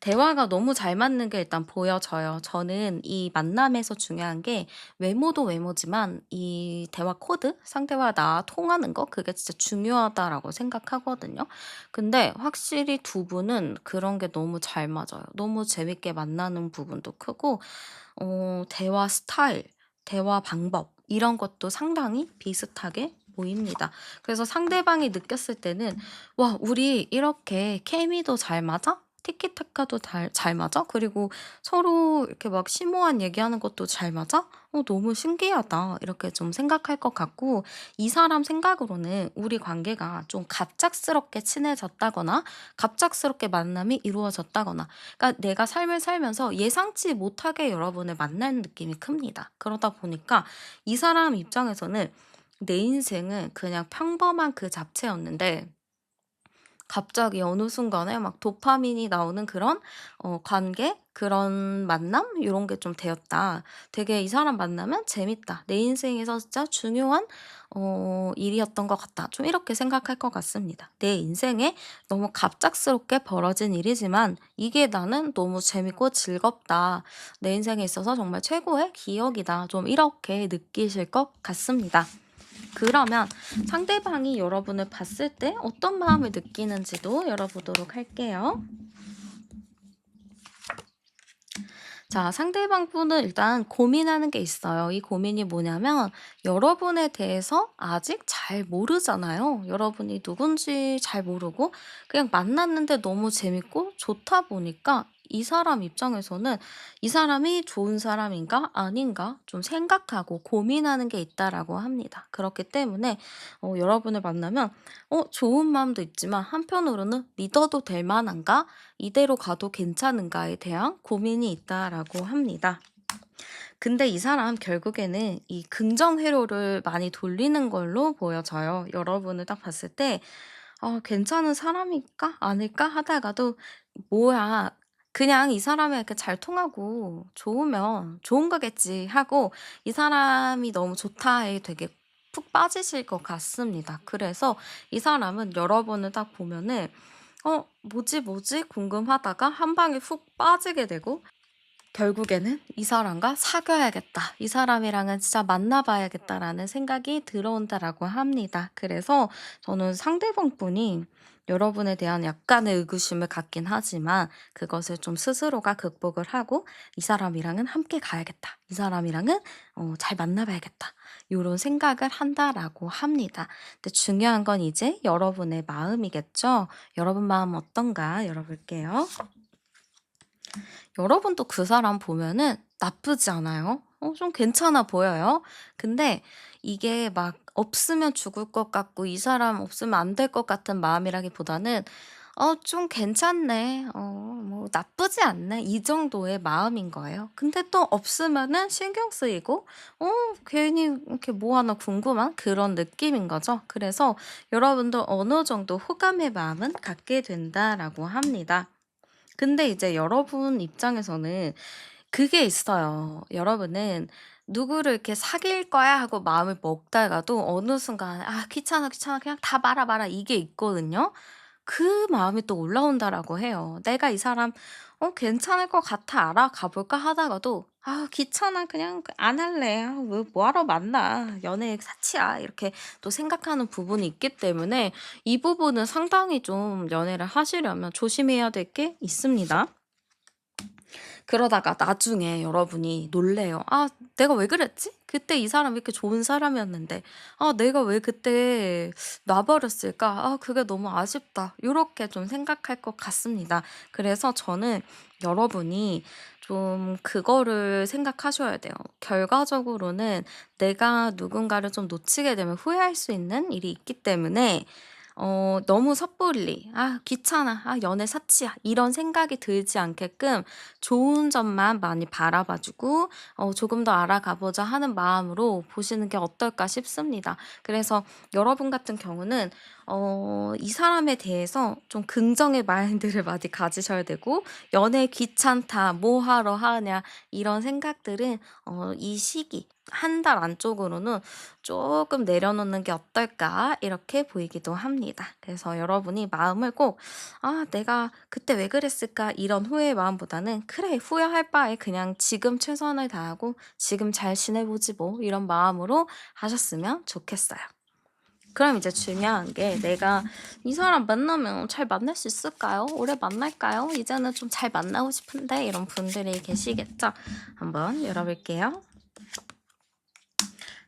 대화가 너무 잘 맞는 게 일단 보여져요. 저는 이 만남에서 중요한 게 외모도 외모지만 이 대화 코드, 상대와 나 통하는 거, 그게 진짜 중요하다라고 생각하거든요. 근데 확실히 두 분은 그런 게 너무 잘 맞아요. 너무 재밌게 만나는 부분도 크고, 대화 스타일, 대화 방법 이런 것도 상당히 비슷하게 보입니다. 그래서 상대방이 느꼈을 때는 '와, 우리 이렇게 케미도 잘 맞아? 티키타카도 잘 맞아? 그리고 서로 이렇게 막 심오한 얘기하는 것도 잘 맞아? 너무 신기하다.' 이렇게 좀 생각할 것 같고, 이 사람 생각으로는 우리 관계가 좀 갑작스럽게 친해졌다거나 갑작스럽게 만남이 이루어졌다거나, 그러니까 내가 삶을 살면서 예상치 못하게 여러분을 만나는 느낌이 큽니다. 그러다 보니까 이 사람 입장에서는 내 인생은 그냥 평범한 그 자체였는데 갑자기 어느 순간에 막 도파민이 나오는 그런 관계, 그런 만남 요런 게 좀 되었다. 되게 '이 사람 만나면 재밌다. 내 인생에서 진짜 중요한 일이었던 것 같다.' 좀 이렇게 생각할 것 같습니다. 내 인생에 너무 갑작스럽게 벌어진 일이지만 이게 나는 너무 재밌고 즐겁다. 내 인생에 있어서 정말 최고의 기억이다. 좀 이렇게 느끼실 것 같습니다. 그러면 상대방이 여러분을 봤을 때 어떤 마음을 느끼는지도 열어보도록 할게요. 자, 상대방 분은 일단 고민하는 게 있어요. 이 고민이 뭐냐면, 여러분에 대해서 아직 잘 모르잖아요. 여러분이 누군지 잘 모르고 그냥 만났는데 너무 재밌고 좋다 보니까 이 사람 입장에서는 '이 사람이 좋은 사람인가 아닌가?' 좀 생각하고 고민하는 게 있다라고 합니다. 그렇기 때문에 여러분을 만나면 좋은 마음도 있지만 한편으로는 '믿어도 될 만한가? 이대로 가도 괜찮은가?'에 대한 고민이 있다라고 합니다. 근데 이 사람 결국에는 이 긍정 회로를 많이 돌리는 걸로 보여져요. 여러분을 딱 봤을 때 '괜찮은 사람일까? 아닐까?' 하다가도 '뭐야, 그냥 이 사람이랑 이렇게 잘 통하고 좋으면 좋은 거겠지.' 하고 '이 사람이 너무 좋다.'에 되게 푹 빠지실 것 같습니다. 그래서 이 사람은 여러분을 딱 보면은 '뭐지, 뭐지?' 궁금하다가 한 방에 훅 빠지게 되고, 결국에는 '이 사람과 사귀어야겠다. 이 사람이랑은 진짜 만나 봐야겠다.'라는 생각이 들어온다라고 합니다. 그래서 저는 상대방 분이 여러분에 대한 약간의 의구심을 갖긴 하지만 그것을 좀 스스로가 극복을 하고 '이 사람이랑은 함께 가야겠다. 이 사람이랑은 잘 만나 봐야겠다.' 요런 생각을 한다라고 합니다. 근데 중요한 건 이제 여러분의 마음이겠죠. 여러분 마음 어떤가 열어볼게요. 여러분도 그 사람 보면은 나쁘지 않아요. 좀 괜찮아 보여요. 근데 이게 막 없으면 죽을 것 같고 이 사람 없으면 안 될 것 같은 마음이라기보다는 '좀 괜찮네. 뭐 나쁘지 않네.' 이 정도의 마음인 거예요. 근데 또 없으면은 신경 쓰이고 어 괜히 이렇게 뭐 하나 궁금한 그런 느낌인 거죠. 그래서 여러분도 어느 정도 호감의 마음은 갖게 된다라고 합니다. 근데 이제 여러분 입장에서는 그게 있어요. 여러분은 누구를 이렇게 '사귈 거야.' 하고 마음을 먹다가도 어느 순간 '아 귀찮아, 귀찮아. 그냥 다 말아, 말아.' 이게 있거든요. 그 마음이 또 올라온다라고 해요. '내가 이 사람 괜찮을 것 같아. 알아가 볼까?' 하다가도 '아 귀찮아. 그냥 안 할래. 왜 뭐하러 만나. 연애 사치야.' 이렇게 또 생각하는 부분이 있기 때문에 이 부분은 상당히 좀 연애를 하시려면 조심해야 될 게 있습니다. 그러다가 나중에 여러분이 놀래요. '아 내가 왜 그랬지? 그때 이 사람이 이렇게 좋은 사람이었는데 내가 왜 그때 놔 버렸을까? 그게 너무 아쉽다.' 요렇게 좀 생각할 것 같습니다. 그래서 저는 여러분이 좀 그거를 생각하셔야 돼요. 결과적으로는 내가 누군가를 좀 놓치게 되면 후회할 수 있는 일이 있기 때문에 너무 섣불리 '아 귀찮아. 연애 사치야.' 이런 생각이 들지 않게끔 좋은 점만 많이 바라봐 주고 '조금 더 알아가 보자.' 하는 마음으로 보시는 게 어떨까 싶습니다. 그래서 여러분 같은 경우는 이 사람에 대해서 좀 긍정의 마인드를 많이 가지셔야 되고 '연애 귀찮다. 뭐 하러 하냐.' 이런 생각들은 이 시기 한 달 안쪽으로는 조금 내려놓는 게 어떨까?' 이렇게 보이기도 합니다. 그래서 여러분이 마음을 꼭 '아 내가 그때 왜 그랬을까?' 이런 후회의 마음보다는 '그래 후회할 바에 그냥 지금 최선을 다하고 지금 잘 지내보지 뭐.' 이런 마음으로 하셨으면 좋겠어요. 그럼 이제 중요한 게 '내가 이 사람 만나면 잘 만날 수 있을까요? 오래 만날까요? 이제는 좀 잘 만나고 싶은데.' 이런 분들이 계시겠죠? 한번 열어볼게요.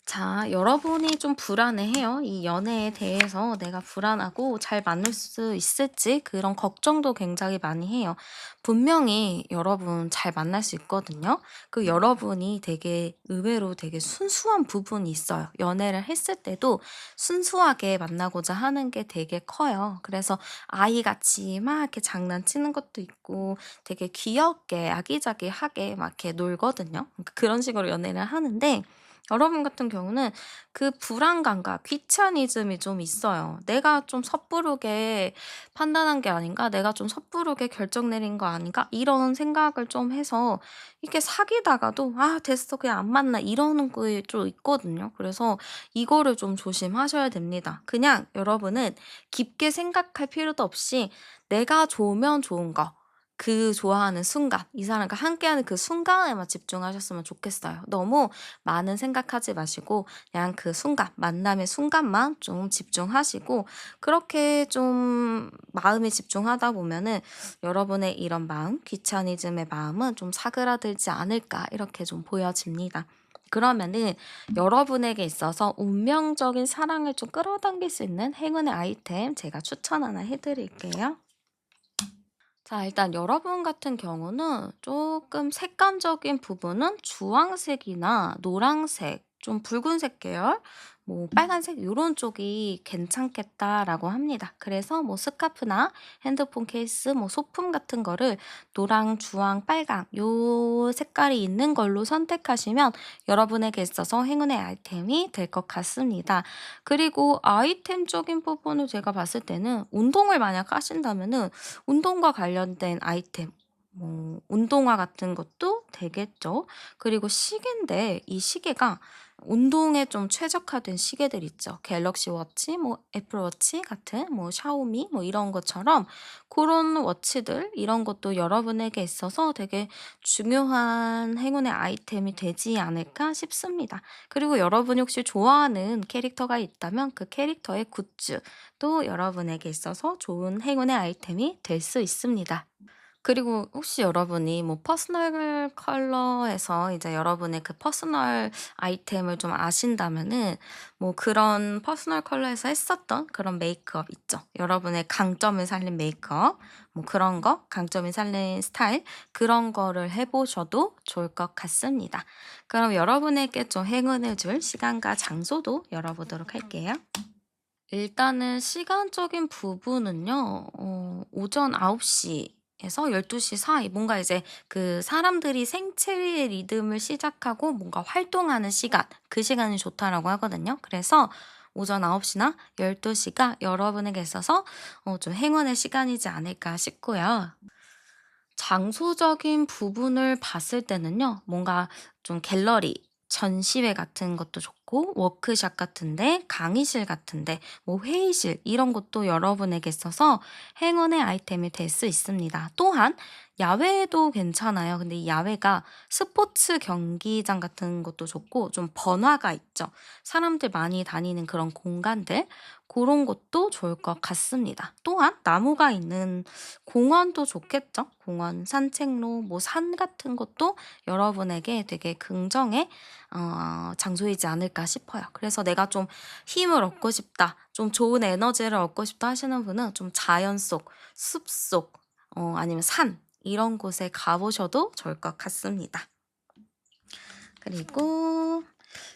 자, 여러분이 좀 불안해해요. 이 연애에 대해서 내가 불안하고 잘 만날 수 있을지 그런 걱정도 굉장히 많이 해요. 분명히 여러분 잘 만날 수 있거든요. 그 여러분이 되게 의외로 되게 순수한 부분이 있어요. 연애를 했을 때도 순수하게 만나고자 하는 게 되게 커요. 그래서 아이같이 막 이렇게 장난치는 것도 있고 되게 귀엽게 아기자기하게 막 이렇게 놀거든요. 그러니까 그런 식으로 연애를 하는데 여러분 같은 경우는 그 불안감과 귀차니즘이 좀 있어요. '내가 좀 섣부르게 판단한 게 아닌가? 내가 좀 섣부르게 결정 내린 거 아닌가?' 이런 생각을 좀 해서 이렇게 사귀다가도 '아 됐어. 그냥 안 만나.' 이러는 게 좀 있거든요. 그래서 이거를 좀 조심하셔야 됩니다. 그냥 여러분은 깊게 생각할 필요도 없이 내가 좋으면 좋은 거 그 좋아하는 순간 이 사람과 함께하는 그 순간에만 집중하셨으면 좋겠어요. 너무 많은 생각하지 마시고 그냥 그 순간 만남의 순간만 좀 집중하시고 그렇게 좀 마음에 집중하다 보면은 여러분의 이런 마음 귀차니즘의 마음은 좀 사그라들지 않을까 이렇게 좀 보여집니다. 그러면은 여러분에게 있어서 운명적인 사랑을 좀 끌어당길 수 있는 행운의 아이템 제가 추천 하나 해 드릴게요. 자, 일단 여러분 같은 경우는 조금 색감적인 부분은 주황색이나 노란색, 좀 붉은색 계열, 뭐 빨간색 요런 쪽이 괜찮겠다라고 합니다. 그래서 뭐 스카프나 핸드폰 케이스, 뭐 소품 같은 거를 노랑, 주황, 빨강 요 색깔이 있는 걸로 선택하시면 여러분에게 있어서 행운의 아이템이 될 것 같습니다. 그리고 아이템적인 부분을 제가 봤을 때는 운동을 만약 하신다면은 운동과 관련된 아이템 뭐 운동화 같은 것도 되겠죠. 그리고 시계인데 이 시계가 운동에 좀 최적화된 시계들 있죠. 갤럭시 워치, 뭐 애플 워치 같은 뭐 샤오미 뭐 이런 것처럼 그런 워치들 이런 것도 여러분에게 있어서 되게 중요한 행운의 아이템이 되지 않을까 싶습니다. 그리고 여러분이 혹시 좋아하는 캐릭터가 있다면 그 캐릭터의 굿즈도 여러분에게 있어서 좋은 행운의 아이템이 될 수 있습니다. 그리고 혹시 여러분이 뭐 퍼스널 컬러에서 이제 여러분의 그 퍼스널 아이템을 좀 아신다면은 뭐 그런 퍼스널 컬러에서 했었던 그런 메이크업 있죠. 여러분의 강점을 살린 메이크업 뭐 그런 거 강점을 살린 스타일 그런 거를 해 보셔도 좋을 것 같습니다. 그럼 여러분에게 좀 행운을 줄 시간과 장소도 열어보도록 할게요. 일단은 시간적인 부분은요. 오전 9시 에서 12시 사이 뭔가 이제 그 사람들이 생체의 리듬을 시작하고 뭔가 활동하는 시간 그 시간이 좋다라고 하거든요. 그래서 오전 9시 시나 12시 시가 여러분에게 있어서 좀 행운의 시간이지 않을까 싶고요. 장소적인 부분을 봤을 때는요. 뭔가 좀 갤러리, 전시회 같은 것도 좋고 같고 워크숍 같은데 강의실 같은데 뭐 회의실 이런 곳도 여러분에게 있어서 행운의 아이템이 될 수 있습니다. 또한 야외도 괜찮아요. 근데 이 야외가 스포츠 경기장 같은 것도 좋고 좀 번화가 있죠. 사람들 많이 다니는 그런 공간들 그런 곳도 좋을 것 같습니다. 또한 나무가 있는 공원도 좋겠죠. 공원, 산책로, 뭐 산 같은 것도 여러분에게 되게 긍정의 장소이지 않을까 싶어요. 그래서 내가 좀 힘을 얻고 싶다, 좀 좋은 에너지를 얻고 싶다 하시는 분은 좀 자연 속, 숲속, 아니면 산 이런 곳에 가보셔도 좋을 것 같습니다. 그리고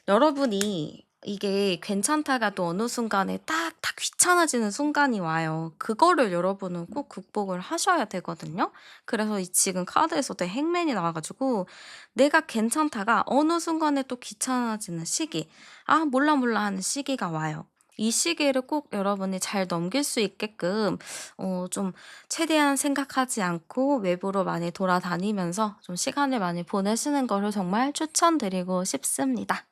여러분이 이게 괜찮다가 또 어느 순간에 딱 다 귀찮아지는 순간이 와요. 그거를 여러분은 꼭 극복을 하셔야 되거든요. 그래서 이 지금 카드에서도 행맨이 나와 가지고 내가 괜찮다가 어느 순간에 또 귀찮아지는 시기, '아 몰라, 몰라.' 하는 시기가 와요. 이 시기를 꼭 여러분이 잘 넘길 수 있게끔 좀 최대한 생각하지 않고 외부로 많이 돌아다니면서 좀 시간을 많이 보내시는 거를 정말 추천드리고 싶습니다.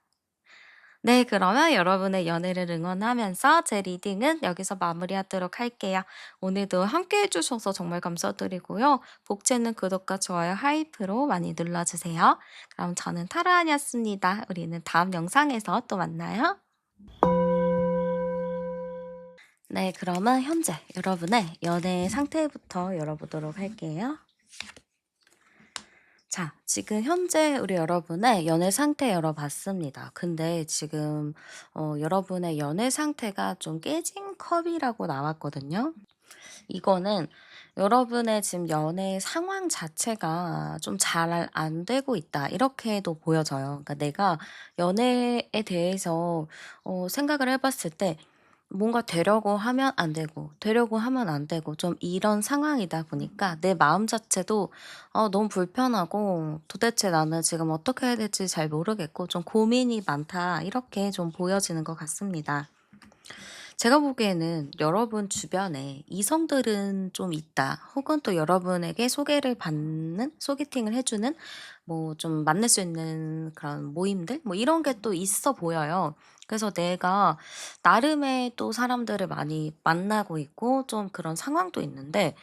네, 그러면 여러분의 연애를 응원하면서 제 리딩은 여기서 마무리하도록 할게요. 오늘도 함께 해주셔서 정말 감사드리고요. 복채는 구독과 좋아요, 하이프로 많이 눌러주세요. 그럼 저는 타로안이었습니다. 우리는 다음 영상에서 또 만나요. 네, 그러면 현재 여러분의 연애 상태부터 열어보도록 할게요. 자, 지금 현재 우리 여러분의 연애 상태 열어봤습니다. 근데 지금 여러분의 연애 상태가 좀 깨진 컵이라고 나왔거든요. 이거는 여러분의 지금 연애 상황 자체가 좀 잘 안 되고 있다. 이렇게도 보여져요. 그러니까 내가 연애에 대해서 생각을 해봤을 때 뭔가 되려고 하면 안 되고, 되려고 하면 안 되고, 좀 이런 상황이다 보니까 내 마음 자체도 너무 불편하고 도대체 나는 지금 어떻게 해야 될지 잘 모르겠고 좀 고민이 많다. 이렇게 좀 보여지는 것 같습니다. 제가 보기에는 여러분 주변에 이성들은 좀 있다. 혹은 또 여러분에게 소개를 받는, 소개팅을 해주는, 뭐 좀 만날 수 있는 그런 모임들? 뭐 이런 게 또 있어 보여요. 그래서 내가 나름의 또 사람들을 많이 만나고 있고 좀 그런 상황도 있는데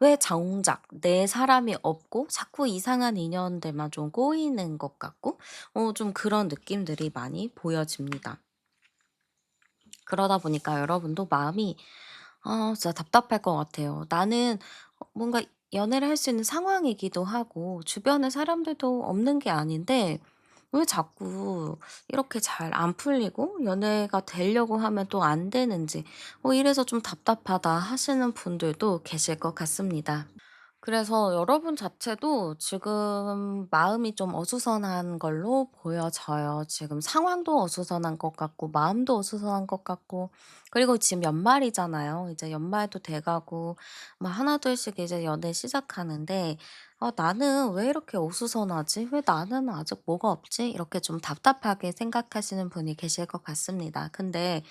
왜 정작 내 사람이 없고 자꾸 이상한 인연들만 좀 꼬이는 것 같고 좀 그런 느낌들이 많이 보여집니다. 그러다 보니까 여러분도 마음이 진짜 답답할 것 같아요. 나는 뭔가 연애를 할 수 있는 상황이기도 하고 주변에 사람들도 없는 게 아닌데 왜 자꾸 이렇게 잘 안 풀리고 연애가 되려고 하면 또 안 되는지 이래서 좀 답답하다 하시는 분들도 계실 것 같습니다. 그래서 여러분 자체도 지금 마음이 좀 어수선한 걸로 보여져요. 지금 상황도 어수선한 것 같고, 마음도 어수선한 것 같고, 그리고 지금 연말이잖아요. 이제 연말도 돼가고, 막 하나둘씩 이제 연애 시작하는데, 나는 왜 이렇게 어수선하지? 왜 나는 아직 뭐가 없지? 이렇게 좀 답답하게 생각하시는 분이 계실 것 같습니다. 근데,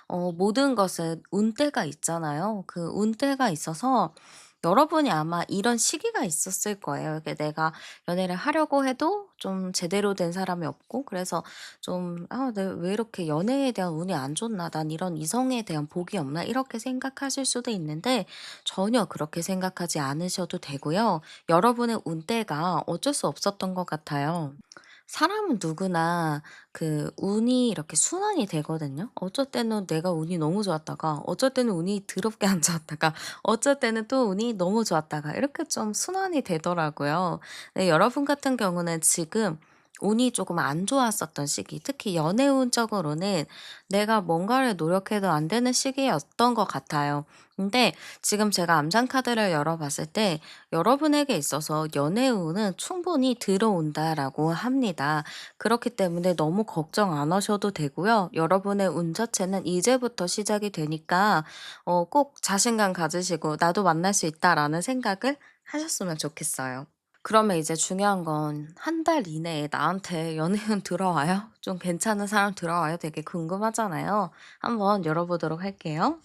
모든 것은 운때가 있잖아요. 그 운때가 있어서, 여러분이 아마 이런 시기가 있었을 거예요. 이게 내가 연애를 하려고 해도 좀 제대로 된 사람이 없고 그래서 좀 '아 내가 왜 이렇게 연애에 대한 운이 안 좋나? 난 이런 이성에 대한 복이 없나?' 이렇게 생각하실 수도 있는데 전혀 그렇게 생각하지 않으셔도 되고요. 여러분의 운때가 어쩔 수 없었던 것 같아요. 사람은 누구나 그 운이 이렇게 순환이 되거든요. 어쩔 때는 내가 운이 너무 좋았다가 어쩔 때는 운이 더럽게 안 좋았다가 어쩔 때는 또 운이 너무 좋았다가 이렇게 좀 순환이 되더라고요. 네, 여러분 같은 경우는 지금 운이 조금 안 좋았었던 시기, 특히 연애운적으로는 내가 뭔가를 노력해도 안 되는 시기였던 것 같아요. 근데 지금 제가 암상 카드를 열어봤을 때 여러분에게 있어서 연애운은 충분히 들어온다라고 합니다. 그렇기 때문에 너무 걱정 안 하셔도 되고요. 여러분의 운 자체는 이제부터 시작이 되니까 꼭 자신감 가지시고 '나도 만날 수 있다.'라는 생각을 하셨으면 좋겠어요. 그러면 이제 중요한 건 한 달 이내에 나한테 연애운 들어와요? 좀 괜찮은 사람 들어와요? 되게 궁금하잖아요. 한번 열어보도록 할게요.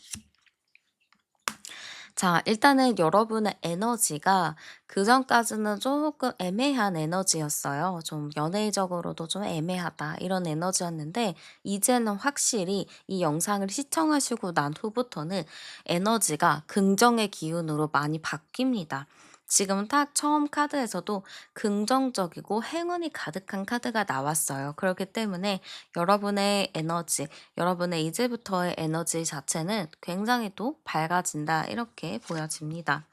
자, 일단은 여러분의 에너지가 그전까지는 조금 애매한 에너지였어요. 좀 연애적으로도 좀 애매하다 이런 에너지였는데 이제는 확실히 이 영상을 시청하시고 난 후부터는 에너지가 긍정의 기운으로 많이 바뀝니다. 지금 딱 처음 카드에서도 긍정적이고 행운이 가득한 카드가 나왔어요. 그렇기 때문에 여러분의 에너지, 여러분의 이제부터의 에너지 자체는 굉장히 또 밝아진다 이렇게 보여집니다.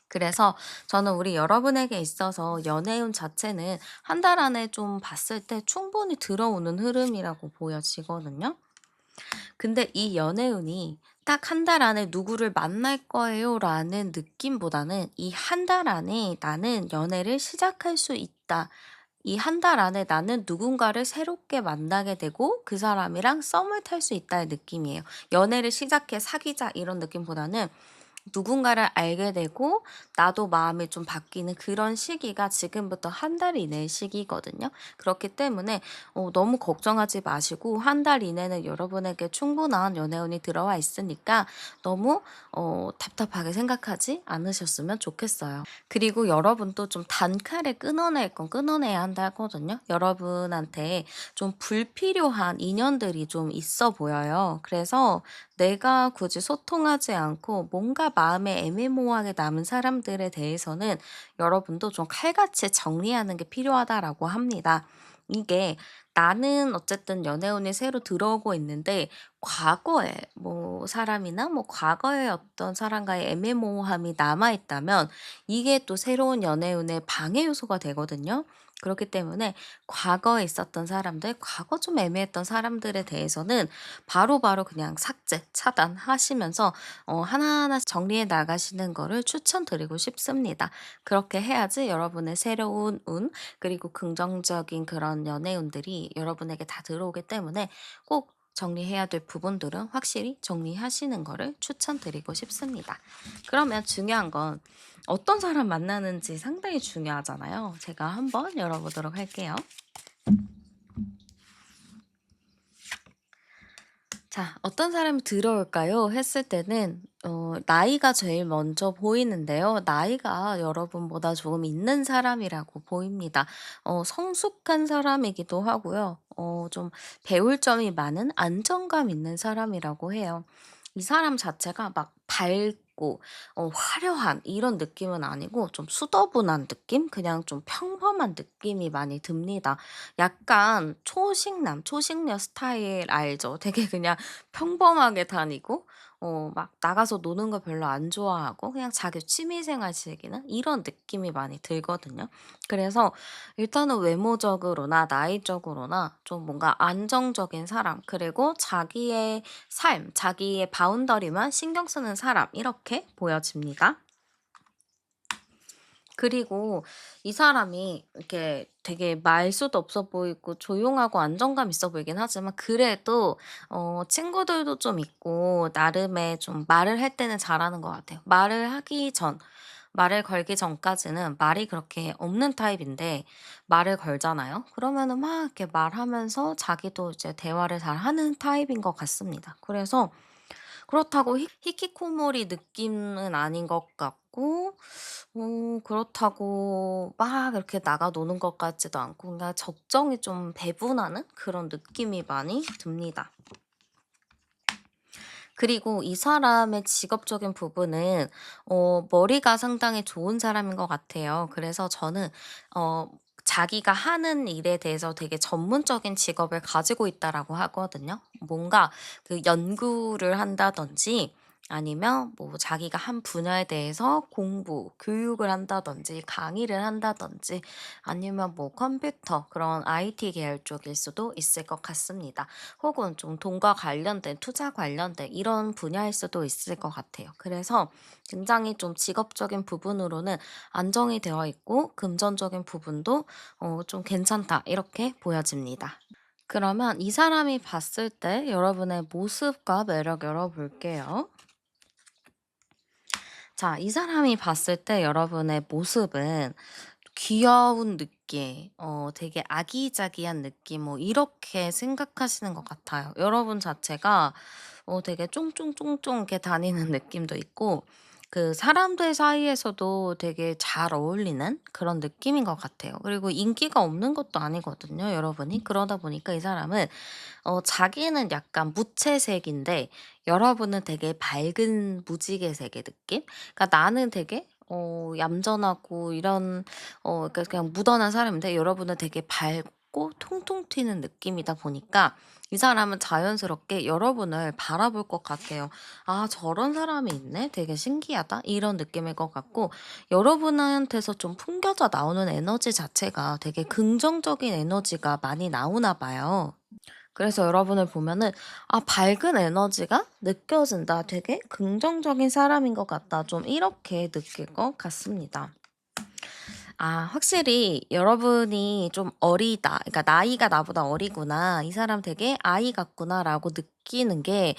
그래서 저는 우리 여러분에게 있어서 연애운 자체는 한 달 안에 좀 봤을 때 충분히 들어오는 흐름이라고 보여지거든요. 근데 이 연애운이 딱 한 달 안에 누구를 만날 거예요라는 느낌보다는 이 한 달 안에 나는 연애를 시작할 수 있다. 이 한 달 안에 나는 누군가를 새롭게 만나게 되고 그 사람이랑 썸을 탈 수 있다의 느낌이에요. 연애를 시작해 사귀자 이런 느낌보다는 누군가를 알게 되고 나도 마음이 좀 바뀌는 그런 시기가 지금부터 한 달 이내의 시기거든요. 그렇기 때문에 너무 걱정하지 마시고 한 달 이내는 여러분에게 충분한 연애운이 들어와 있으니까 너무 답답하게 생각하지 않으셨으면 좋겠어요. 그리고 여러분도 좀 단칼에 끊어낼 건 끊어내야 한다 하거든요. 여러분한테 좀 불필요한 인연들이 좀 있어 보여요. 그래서 내가 굳이 소통하지 않고 뭔가 마음에 애매모호하게 남은 사람들에 대해서는 여러분도 좀 칼같이 정리하는 게 필요하다라고 합니다. 이게 나는 어쨌든 연애운이 새로 들어오고 있는데 과거에 뭐 사람이나 뭐 과거에 어떤 사람과의 애매모호함이 남아 있다면 이게 또 새로운 연애운의 방해 요소가 되거든요. 그렇기 때문에 과거에 있었던 사람들, 과거 좀 애매했던 사람들에 대해서는 바로바로 그냥 삭제, 차단하시면서 하나하나씩 정리해 나가시는 거를 추천드리고 싶습니다. 그렇게 해야지 여러분의 새로운 운, 그리고 긍정적인 그런 연애운들이 여러분에게 다 들어오기 때문에 꼭 정리해야 될 부분들은 확실히 정리하시는 거를 추천드리고 싶습니다. 그러면 중요한 건 어떤 사람 만나는지 상당히 중요하잖아요. 제가 한번 열어보도록 할게요. 자, 어떤 사람이 들어올까요? 했을 때는 나이가 제일 먼저 보이는데요. 나이가 여러분보다 조금 있는 사람이라고 보입니다. 성숙한 사람이기도 하고요. 좀 배울 점이 많은 안정감 있는 사람이라고 해요. 이 사람 자체가 막 밝고 화려한 이런 느낌은 아니고 좀 수더분한 느낌? 그냥 좀 평범한 느낌이 많이 듭니다. 약간 초식남, 초식녀 스타일 알죠? 되게 그냥 평범하게 다니고 막 나가서 노는 거 별로 안 좋아하고 그냥 자기 취미 생활 즐기는 이런 느낌이 많이 들거든요. 그래서 일단은 외모적으로나 나이적으로나 좀 뭔가 안정적인 사람, 그리고 자기의 삶, 자기의 바운더리만 신경 쓰는 사람 이렇게 보여집니다. 그리고 이 사람이 이렇게 되게 말수도 없어 보이고 조용하고 안정감 있어 보이긴 하지만 그래도 친구들도 좀 있고 나름의 좀 말을 할 때는 잘하는 것 같아요. 말을 걸기 전까지는 말이 그렇게 없는 타입인데 말을 걸잖아요. 그러면은 막 이렇게 말하면서 자기도 이제 대화를 잘하는 타입인 것 같습니다. 그래서 그렇다고 히키코모리 느낌은 아닌 것 같고 그렇다고 막 이렇게 나가 노는 것 같지도 않고 그냥 적정히 좀 배분하는 그런 느낌이 많이 듭니다. 그리고 이 사람의 직업적인 부분은 머리가 상당히 좋은 사람인 것 같아요. 그래서 저는 어 자기가 하는 일에 대해서 되게 전문적인 직업을 가지고 있다라고 하거든요. 뭔가 그 연구를 한다든지 아니면 뭐 자기가 한 분야에 대해서 공부, 교육을 한다든지 강의를 한다든지 아니면 뭐 컴퓨터 그런 IT 계열 쪽일 수도 있을 것 같습니다. 혹은 좀 돈과 관련된 투자 관련된 이런 분야일 수도 있을 것 같아요. 그래서 굉장히 좀 직업적인 부분으로는 안정이 되어 있고 금전적인 부분도 좀 괜찮다 이렇게 보여집니다. 그러면 이 사람이 봤을 때 여러분의 모습과 매력 열어볼게요. 자, 이 사람이 봤을 때 여러분의 모습은 귀여운 느낌, 되게 아기자기한 느낌, 뭐, 이렇게 생각하시는 것 같아요. 여러분 자체가, 되게 쫑쫑쫑쫑 이렇게 다니는 느낌도 있고 그 사람들 사이에서도 되게 잘 어울리는 그런 느낌인 것 같아요. 그리고 인기가 없는 것도 아니거든요, 여러분이. 그러다 보니까 이 사람은 자기는 약간 무채색인데 여러분은 되게 밝은 무지개색의 느낌? 그러니까 나는 되게 얌전하고 이런 그러니까 그냥 무던한 사람인데 여러분은 되게 밝고 통통 튀는 느낌이다 보니까 이 사람은 자연스럽게 여러분을 바라볼 것 같아요. '아 저런 사람이 있네. 되게 신기하다.' 이런 느낌일 것 같고 여러분한테서 좀 풍겨져 나오는 에너지 자체가 되게 긍정적인 에너지가 많이 나오나 봐요. 그래서 여러분을 보면은 '아 밝은 에너지가 느껴진다. 되게 긍정적인 사람인 것 같다.' 좀 이렇게 느낄 것 같습니다. 확실히 여러분이 좀 어리다. 그러니까 '나이가 나보다 어리구나. 이 사람 되게 아이 같구나.'라고 느끼는 게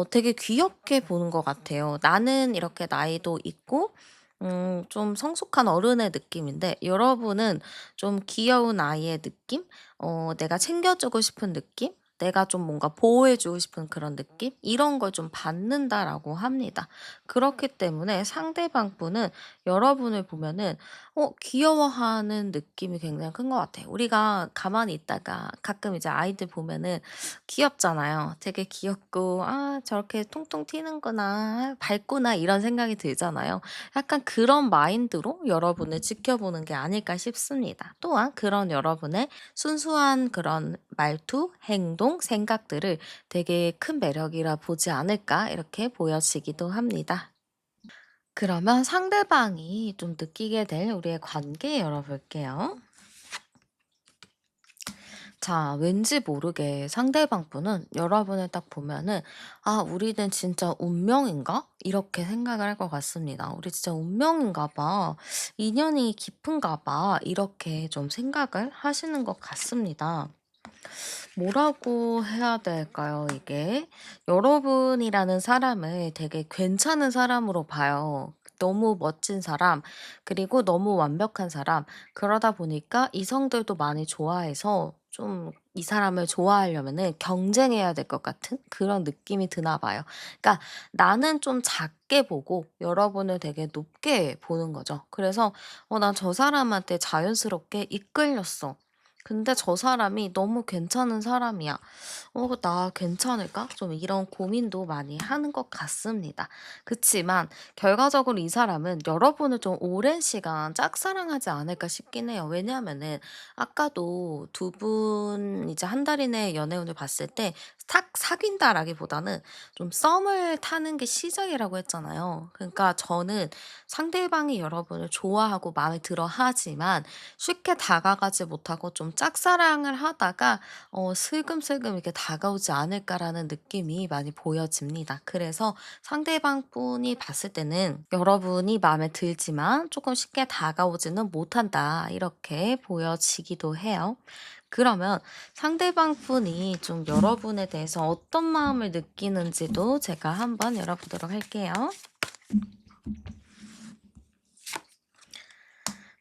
되게 귀엽게 보는 것 같아요. 나는 이렇게 나이도 있고 좀 성숙한 어른의 느낌인데 여러분은 좀 귀여운 아이의 느낌? 내가 챙겨 주고 싶은 느낌? 내가 좀 뭔가 보호해 주고 싶은 그런 느낌? 이런 걸 좀 받는다라고 합니다. 그렇기 때문에 상대방 분은 여러분을 보면은 귀여워하는 느낌이 굉장히 큰 것 같아요. 우리가 가만히 있다가 가끔 이제 아이들 보면은 귀엽잖아요. 되게 귀엽고 '아 저렇게 통통 튀는구나. 아 밝구나.' 이런 생각이 들잖아요. 약간 그런 마인드로 여러분을 지켜보는 게 아닐까 싶습니다. 또한 그런 여러분의 순수한 그런 말투, 행동, 생각들을 되게 큰 매력이라 보지 않을까 이렇게 보여지기도 합니다. 그러면 상대방이 좀 느끼게 될 우리의 관계 열어볼게요. 자, 왠지 모르게 상대방 분은 여러분을 딱 보면은 '아 우리는 진짜 운명인가?' 이렇게 생각을 할 것 같습니다. '우리 진짜 운명인가 봐. 인연이 깊은가 봐.' 이렇게 좀 생각을 하시는 것 같습니다. 뭐라고 해야 될까요 이게? 여러분이라는 사람을 되게 괜찮은 사람으로 봐요. 너무 멋진 사람 그리고 너무 완벽한 사람 그러다 보니까 이성들도 많이 좋아해서 좀 이 사람을 좋아하려면은 경쟁해야 될 것 같은 그런 느낌이 드나 봐요. 그러니까 나는 좀 작게 보고 여러분을 되게 높게 보는 거죠. 그래서 '난 저 사람한테 자연스럽게 이끌렸어. 근데 저 사람이 너무 괜찮은 사람이야. 나 괜찮을까?' 좀 이런 고민도 많이 하는 것 같습니다. 그치만 결과적으로 이 사람은 여러분을 좀 오랜 시간 짝사랑하지 않을까 싶긴 해요. 왜냐하면은 아까도 두 분 이제 한 달 이내 연애운을 봤을 때 탁 사귄다라기보다는 좀 썸을 타는 게 시작이라고 했잖아요. 그러니까 저는 상대방이 여러분을 좋아하고 마음에 들어 하지만 쉽게 다가가지 못하고 좀 짝사랑을 하다가 슬금슬금 이렇게 다가오지 않을까라는 느낌이 많이 보여집니다. 그래서 상대방 분이 봤을 때는 여러분이 마음에 들지만 조금 쉽게 다가오지는 못한다. 이렇게 보여지기도 해요. 그러면 상대방 분이 좀 여러분에 대해서 어떤 마음을 느끼는지도 제가 한번 열어보도록 할게요.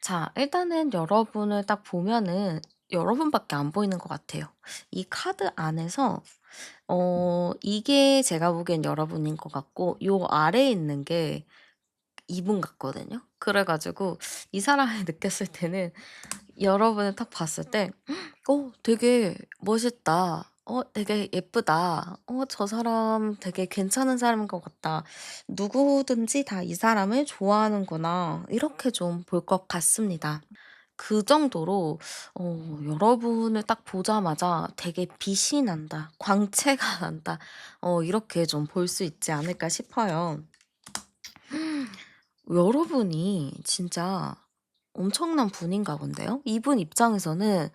자, 일단은 여러분을 딱 보면은 여러분밖에 안 보이는 것 같아요. 이 카드 안에서 이게 제가 보기엔 여러분인 것 같고 요 아래에 있는 게 이분 같거든요. 그래 가지고 이 사람을 느꼈을 때는 여러분을 딱 봤을 때 '되게 멋있다. 되게 예쁘다. 저 사람 되게 괜찮은 사람인 것 같다. 누구든지 다 이 사람을 좋아하는구나.' 이렇게 좀 볼 것 같습니다. 그 정도로 여러분을 딱 보자마자 되게 빛이 난다. 광채가 난다. 이렇게 좀 볼 수 있지 않을까 싶어요. 여러분이 진짜 엄청난 분인가 본데요. 이분 입장에서는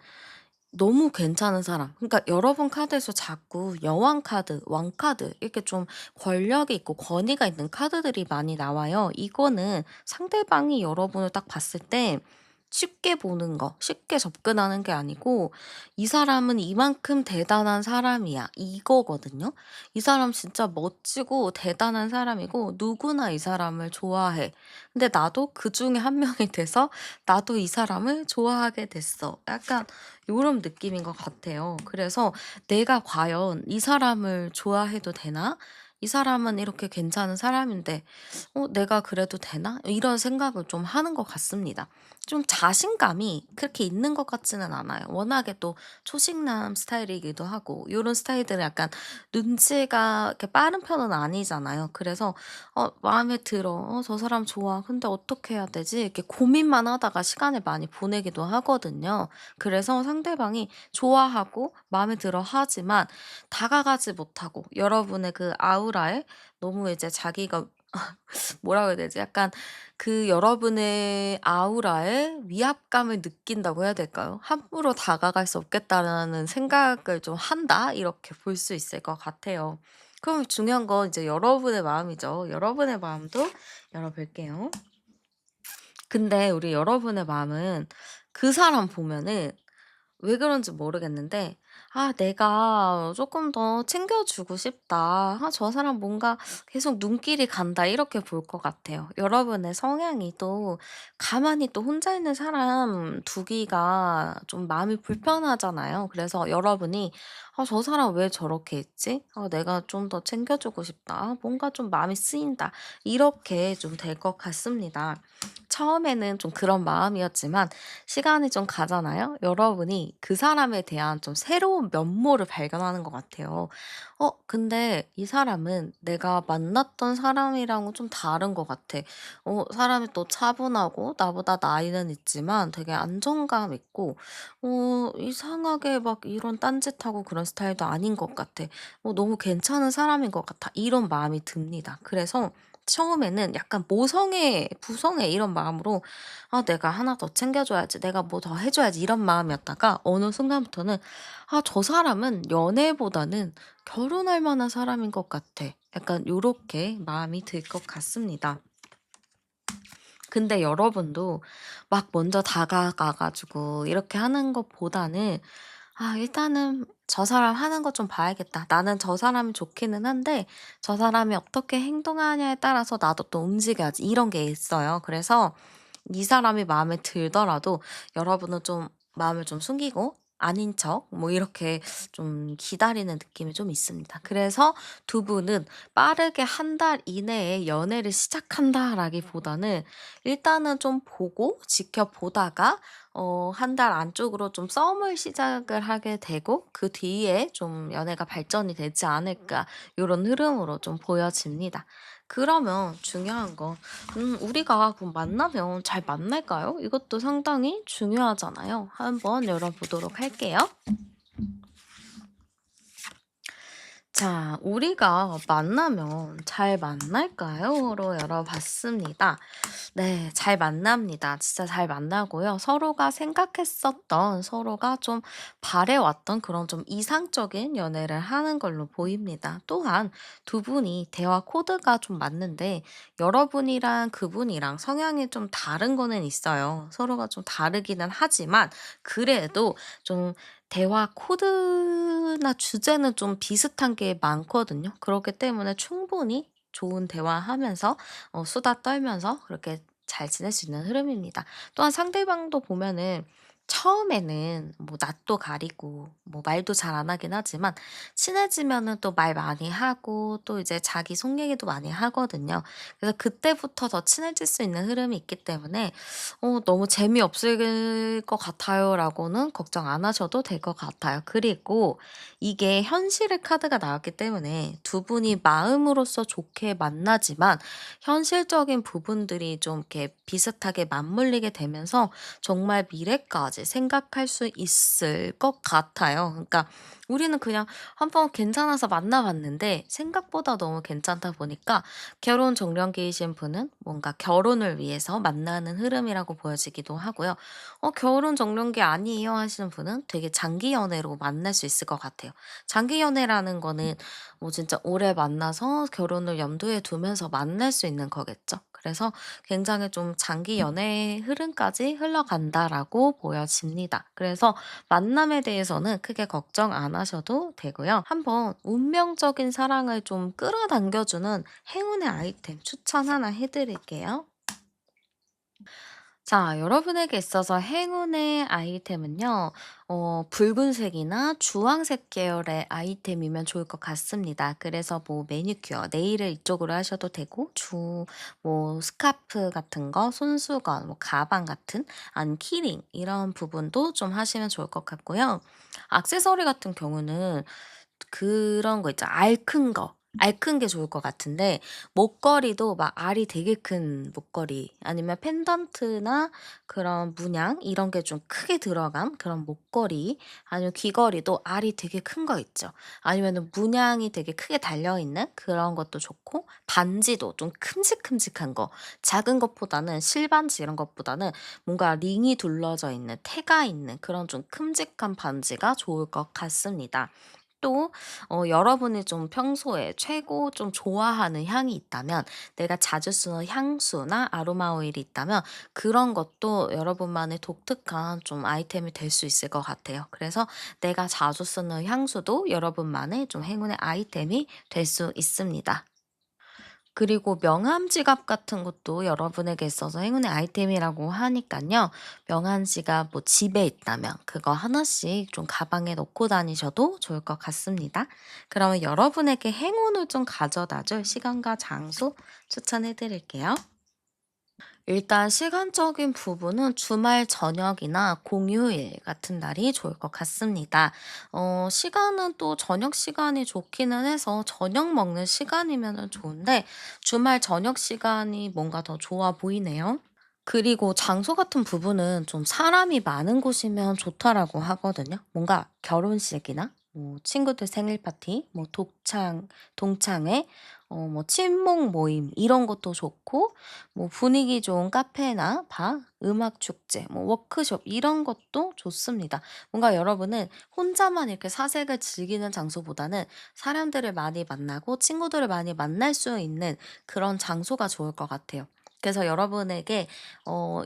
너무 괜찮은 사람. 그러니까 여러분 카드에서 자꾸 여왕 카드, 왕 카드 이렇게 좀 권력이 있고 권위가 있는 카드들이 많이 나와요. 이거는 상대방이 여러분을 딱 봤을 때 쉽게 보는 거, 쉽게 접근하는 게 아니고 '이 사람은 이만큼 대단한 사람이야.' 이거거든요. 이 사람 진짜 멋지고 대단한 사람이고 누구나 이 사람을 좋아해. 근데 나도 그중에 한 명이 돼서 '나도 이 사람을 좋아하게 됐어.' 약간 요런 느낌인 것 같아요. 그래서 '내가 과연 이 사람을 좋아해도 되나? 이 사람은 이렇게 괜찮은 사람인데 내가 그래도 되나?' 이런 생각을 좀 하는 것 같습니다. 좀 자신감이 그렇게 있는 것 같지는 않아요. 워낙에 또 초식남 스타일이기도 하고 요런 스타일들은 약간 눈치가 이렇게 빠른 편은 아니잖아요. 그래서 마음에 들어. '저 사람 좋아. 근데 어떻게 해야 되지?' 이렇게 고민만 하다가 시간을 많이 보내기도 하거든요. 그래서 상대방이 좋아하고 마음에 들어 하지만 다가가지 못하고 여러분의 그 아우라에 너무 이제 자기가 뭐라고 해야 되지? 약간 그 여러분의 아우라에 위압감을 느낀다고 해야 될까요? '함부로 다가갈 수 없겠다.'라는 생각을 좀 한다. 이렇게 볼 수 있을 것 같아요. 그럼 중요한 건 이제 여러분의 마음이죠. 여러분의 마음도 열어 볼게요. 근데 우리 여러분의 마음은 그 사람 보면은 왜 그런지 모르겠는데 '아 내가 조금 더 챙겨 주고 싶다. 아 저 사람 뭔가 계속 눈길이 간다.' 이렇게 볼 것 같아요. 여러분의 성향이 또 가만히 또 혼자 있는 사람 두기가 좀 마음이 불편하잖아요. 그래서 여러분이 '아 저 사람 왜 저렇게 했지? 아 내가 좀 더 챙겨 주고 싶다. 아 뭔가 좀 마음이 쓰인다.' 이렇게 좀 될 것 같습니다. 처음에는 좀 그런 마음이었지만 시간이 좀 가잖아요. 여러분이 그 사람에 대한 좀 새로운 면모를 발견하는 것 같아요. 근데 이 사람은 내가 만났던 사람이랑은 좀 다른 것 같아. 사람이 또 차분하고 나보다 나이는 있지만 되게 안정감 있고, 이상하게 막 이런 딴짓하고 그런 스타일도 아닌 것 같아. 너무 괜찮은 사람인 것 같아. 이런 마음이 듭니다. 그래서 처음에는 약간 모성애, 부성애 이런 마음으로 '아 내가 하나 더 챙겨 줘야지. 내가 뭐 더 해 줘야지.' 이런 마음이었다가 어느 순간부터는 '아 저 사람은 연애보다는 결혼할 만한 사람인 것 같아.' 약간 요렇게 마음이 들 것 같습니다. 근데 여러분도 막 먼저 다가가 가지고 이렇게 하는 것보다는 '아 일단은 저 사람 하는 거 좀 봐야겠다. 나는 저 사람이 좋기는 한데 저 사람이 어떻게 행동하냐에 따라서 나도 또 움직여야지.' 이런 게 있어요. 그래서 이 사람이 마음에 들더라도 여러분은 좀 마음을 좀 숨기고 아닌 척 뭐 이렇게 좀 기다리는 느낌이 좀 있습니다. 그래서 두 분은 빠르게 한 달 이내에 연애를 시작한다라기보다는 일단은 좀 보고 지켜보다가 한 달 안쪽으로 좀 썸을 시작을 하게 되고 그 뒤에 좀 연애가 발전이 되지 않을까 요런 흐름으로 좀 보여집니다. 그러면 중요한 건 우리가 그럼 만나면 잘 만날까요? 이것도 상당히 중요하잖아요. 한번 열어보도록 할게요. 자, 우리가 만나면 잘 만날까요?로 열어봤습니다. 네, 잘 만납니다. 진짜 잘 만나고요. 서로가 생각했었던, 서로가 좀 바래왔던 그런 좀 이상적인 연애를 하는 걸로 보입니다. 또한 두 분이 대화 코드가 좀 맞는데, 여러분이랑 그분이랑 성향이 좀 다른 거는 있어요. 서로가 좀 다르기는 하지만, 그래도 좀 대화 코드나 주제는 좀 비슷한 게 많거든요. 그렇기 때문에 충분히 좋은 대화하면서 수다 떨면서 그렇게 잘 지낼 수 있는 흐름입니다. 또한 상대방도 보면은 처음에는 뭐 낯도 가리고 뭐 말도 잘 안 하긴 하지만 친해지면은 또 말 많이 하고 또 이제 자기 속 얘기도 많이 하거든요. 그래서 그때부터 더 친해질 수 있는 흐름이 있기 때문에 '너무 재미없을 것 같아요.'라고는 걱정 안 하셔도 될 것 같아요. 그리고 이게 현실의 카드가 나왔기 때문에 두 분이 마음으로서 좋게 만나지만 현실적인 부분들이 좀 이렇게 비슷하게 맞물리게 되면서 정말 미래까지 생각할 수 있을 것 같아요. 그러니까 우리는 그냥 한번 괜찮아서 만나 봤는데 생각보다 너무 괜찮다 보니까 결혼 정년기이신 분은 뭔가 결혼을 위해서 만나는 흐름이라고 보여지기도 하고요. 결혼 정년기 아니에요 하시는 분은 되게 장기 연애로 만날 수 있을 것 같아요. 장기 연애라는 거는 뭐 진짜 오래 만나서 결혼을 염두에 두면서 만날 수 있는 거겠죠. 그래서 굉장히 좀 장기 연애의 흐름까지 흘러간다라고 보여집니다. 그래서 만남에 대해서는 크게 걱정 안 하셔도 되고요. 한번 운명적인 사랑을 좀 끌어당겨주는 행운의 아이템 추천 하나 해드릴게요. 자, 여러분에게 있어서 행운의 아이템은요, 붉은색이나 주황색 계열의 아이템이면 좋을 것 같습니다. 그래서 뭐 매니큐어, 네일을 이쪽으로 하셔도 되고, 뭐 스카프 같은 거, 손수건, 뭐 가방 같은, 아니면 키링, 이런 부분도 좀 하시면 좋을 것 같고요. 액세서리 같은 경우는 그런 거 있죠. 알 큰 거. 알 큰 게 좋을 것 같은데 목걸이도 막 알이 되게 큰 목걸이 아니면 펜던트나 그런 문양 이런 게 좀 크게 들어간 그런 목걸이 아니면 귀걸이도 알이 되게 큰 거 있죠. 아니면은 문양이 되게 크게 달려 있는 그런 것도 좋고 반지도 좀 큼직큼직한 거 작은 것보다는 실반지 이런 것보다는 뭔가 링이 둘러져 있는 태가 있는 그런 좀 큼직한 반지가 좋을 것 같습니다. 또 여러분이 좀 평소에 최고 좀 좋아하는 향이 있다면 내가 자주 쓰는 향수나 아로마 오일이 있다면 그런 것도 여러분만의 독특한 좀 아이템이 될 수 있을 것 같아요. 그래서 내가 자주 쓰는 향수도 여러분만의 좀 행운의 아이템이 될 수 있습니다. 그리고 명함 지갑 같은 것도 여러분에게 있어서 행운의 아이템이라고 하니깐요. 명함 지갑 뭐 집에 있다면 그거 하나씩 좀 가방에 넣고 다니셔도 좋을 것 같습니다. 그러면 여러분에게 행운을 좀 가져다 줄 시간과 장소 추천해 드릴게요. 일단 시간적인 부분은 주말 저녁이나 공휴일 같은 날이 좋을 것 같습니다. 시간은 또 저녁 시간이 좋기는 해서 저녁 먹는 시간이면은 좋은데 주말 저녁 시간이 뭔가 더 좋아 보이네요. 그리고 장소 같은 부분은 좀 사람이 많은 곳이면 좋다라고 하거든요. 뭔가 결혼식이나 뭐 친구들 생일 파티, 뭐 동창회, 뭐 친목 모임 이런 것도 좋고 뭐 분위기 좋은 카페나 바, 음악 축제, 뭐 워크숍 이런 것도 좋습니다. 뭔가 여러분은 혼자만 이렇게 사색을 즐기는 장소보다는 사람들을 많이 만나고 친구들을 많이 만날 수 있는 그런 장소가 좋을 것 같아요. 그래서 여러분에게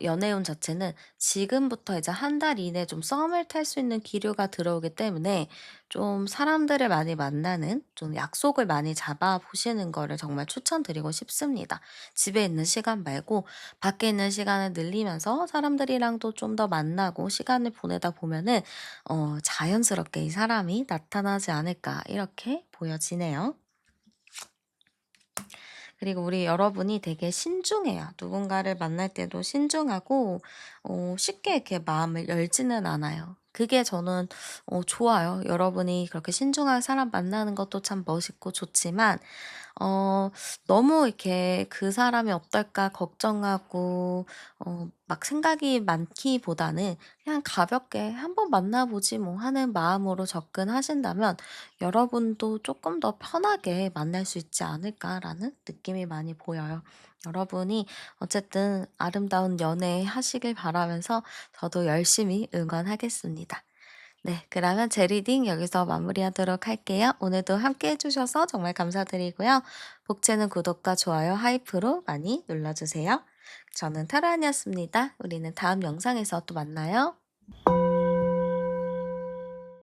연애운 자체는 지금부터 이제 한 달 이내 좀 썸을 탈 수 있는 기류가 들어오기 때문에 좀 사람들을 많이 만나는 좀 약속을 많이 잡아 보시는 거를 정말 추천드리고 싶습니다. 집에 있는 시간 말고 밖에 있는 시간을 늘리면서 사람들이랑도 좀 더 만나고 시간을 보내다 보면은 자연스럽게 이 사람이 나타나지 않을까 이렇게 보여지네요. 그리고 우리 여러분이 되게 신중해요. 누군가를 만날 때도 신중하고 쉽게 이렇게 마음을 열지는 않아요. 그게 저는 좋아요. 여러분이 그렇게 신중한 사람 만나는 것도 참 멋있고 좋지만 어 너무 이렇게 '그 사람이 어떨까.' 걱정하고 막 생각이 많기보다는 그냥 가볍게 '한번 만나 보지 뭐.' 하는 마음으로 접근하신다면 여러분도 조금 더 편하게 만날 수 있지 않을까라는 느낌이 많이 보여요. 여러분이 어쨌든 아름다운 연애 하시길 바라면서 저도 열심히 응원하겠습니다. 네, 그러면 제 리딩 여기서 마무리하도록 할게요. 오늘도 함께 해주셔서 정말 감사드리고요. 복채는 구독과 좋아요, 하이프로 많이 눌러주세요. 저는 타라안이었습니다. 우리는 다음 영상에서 또 만나요.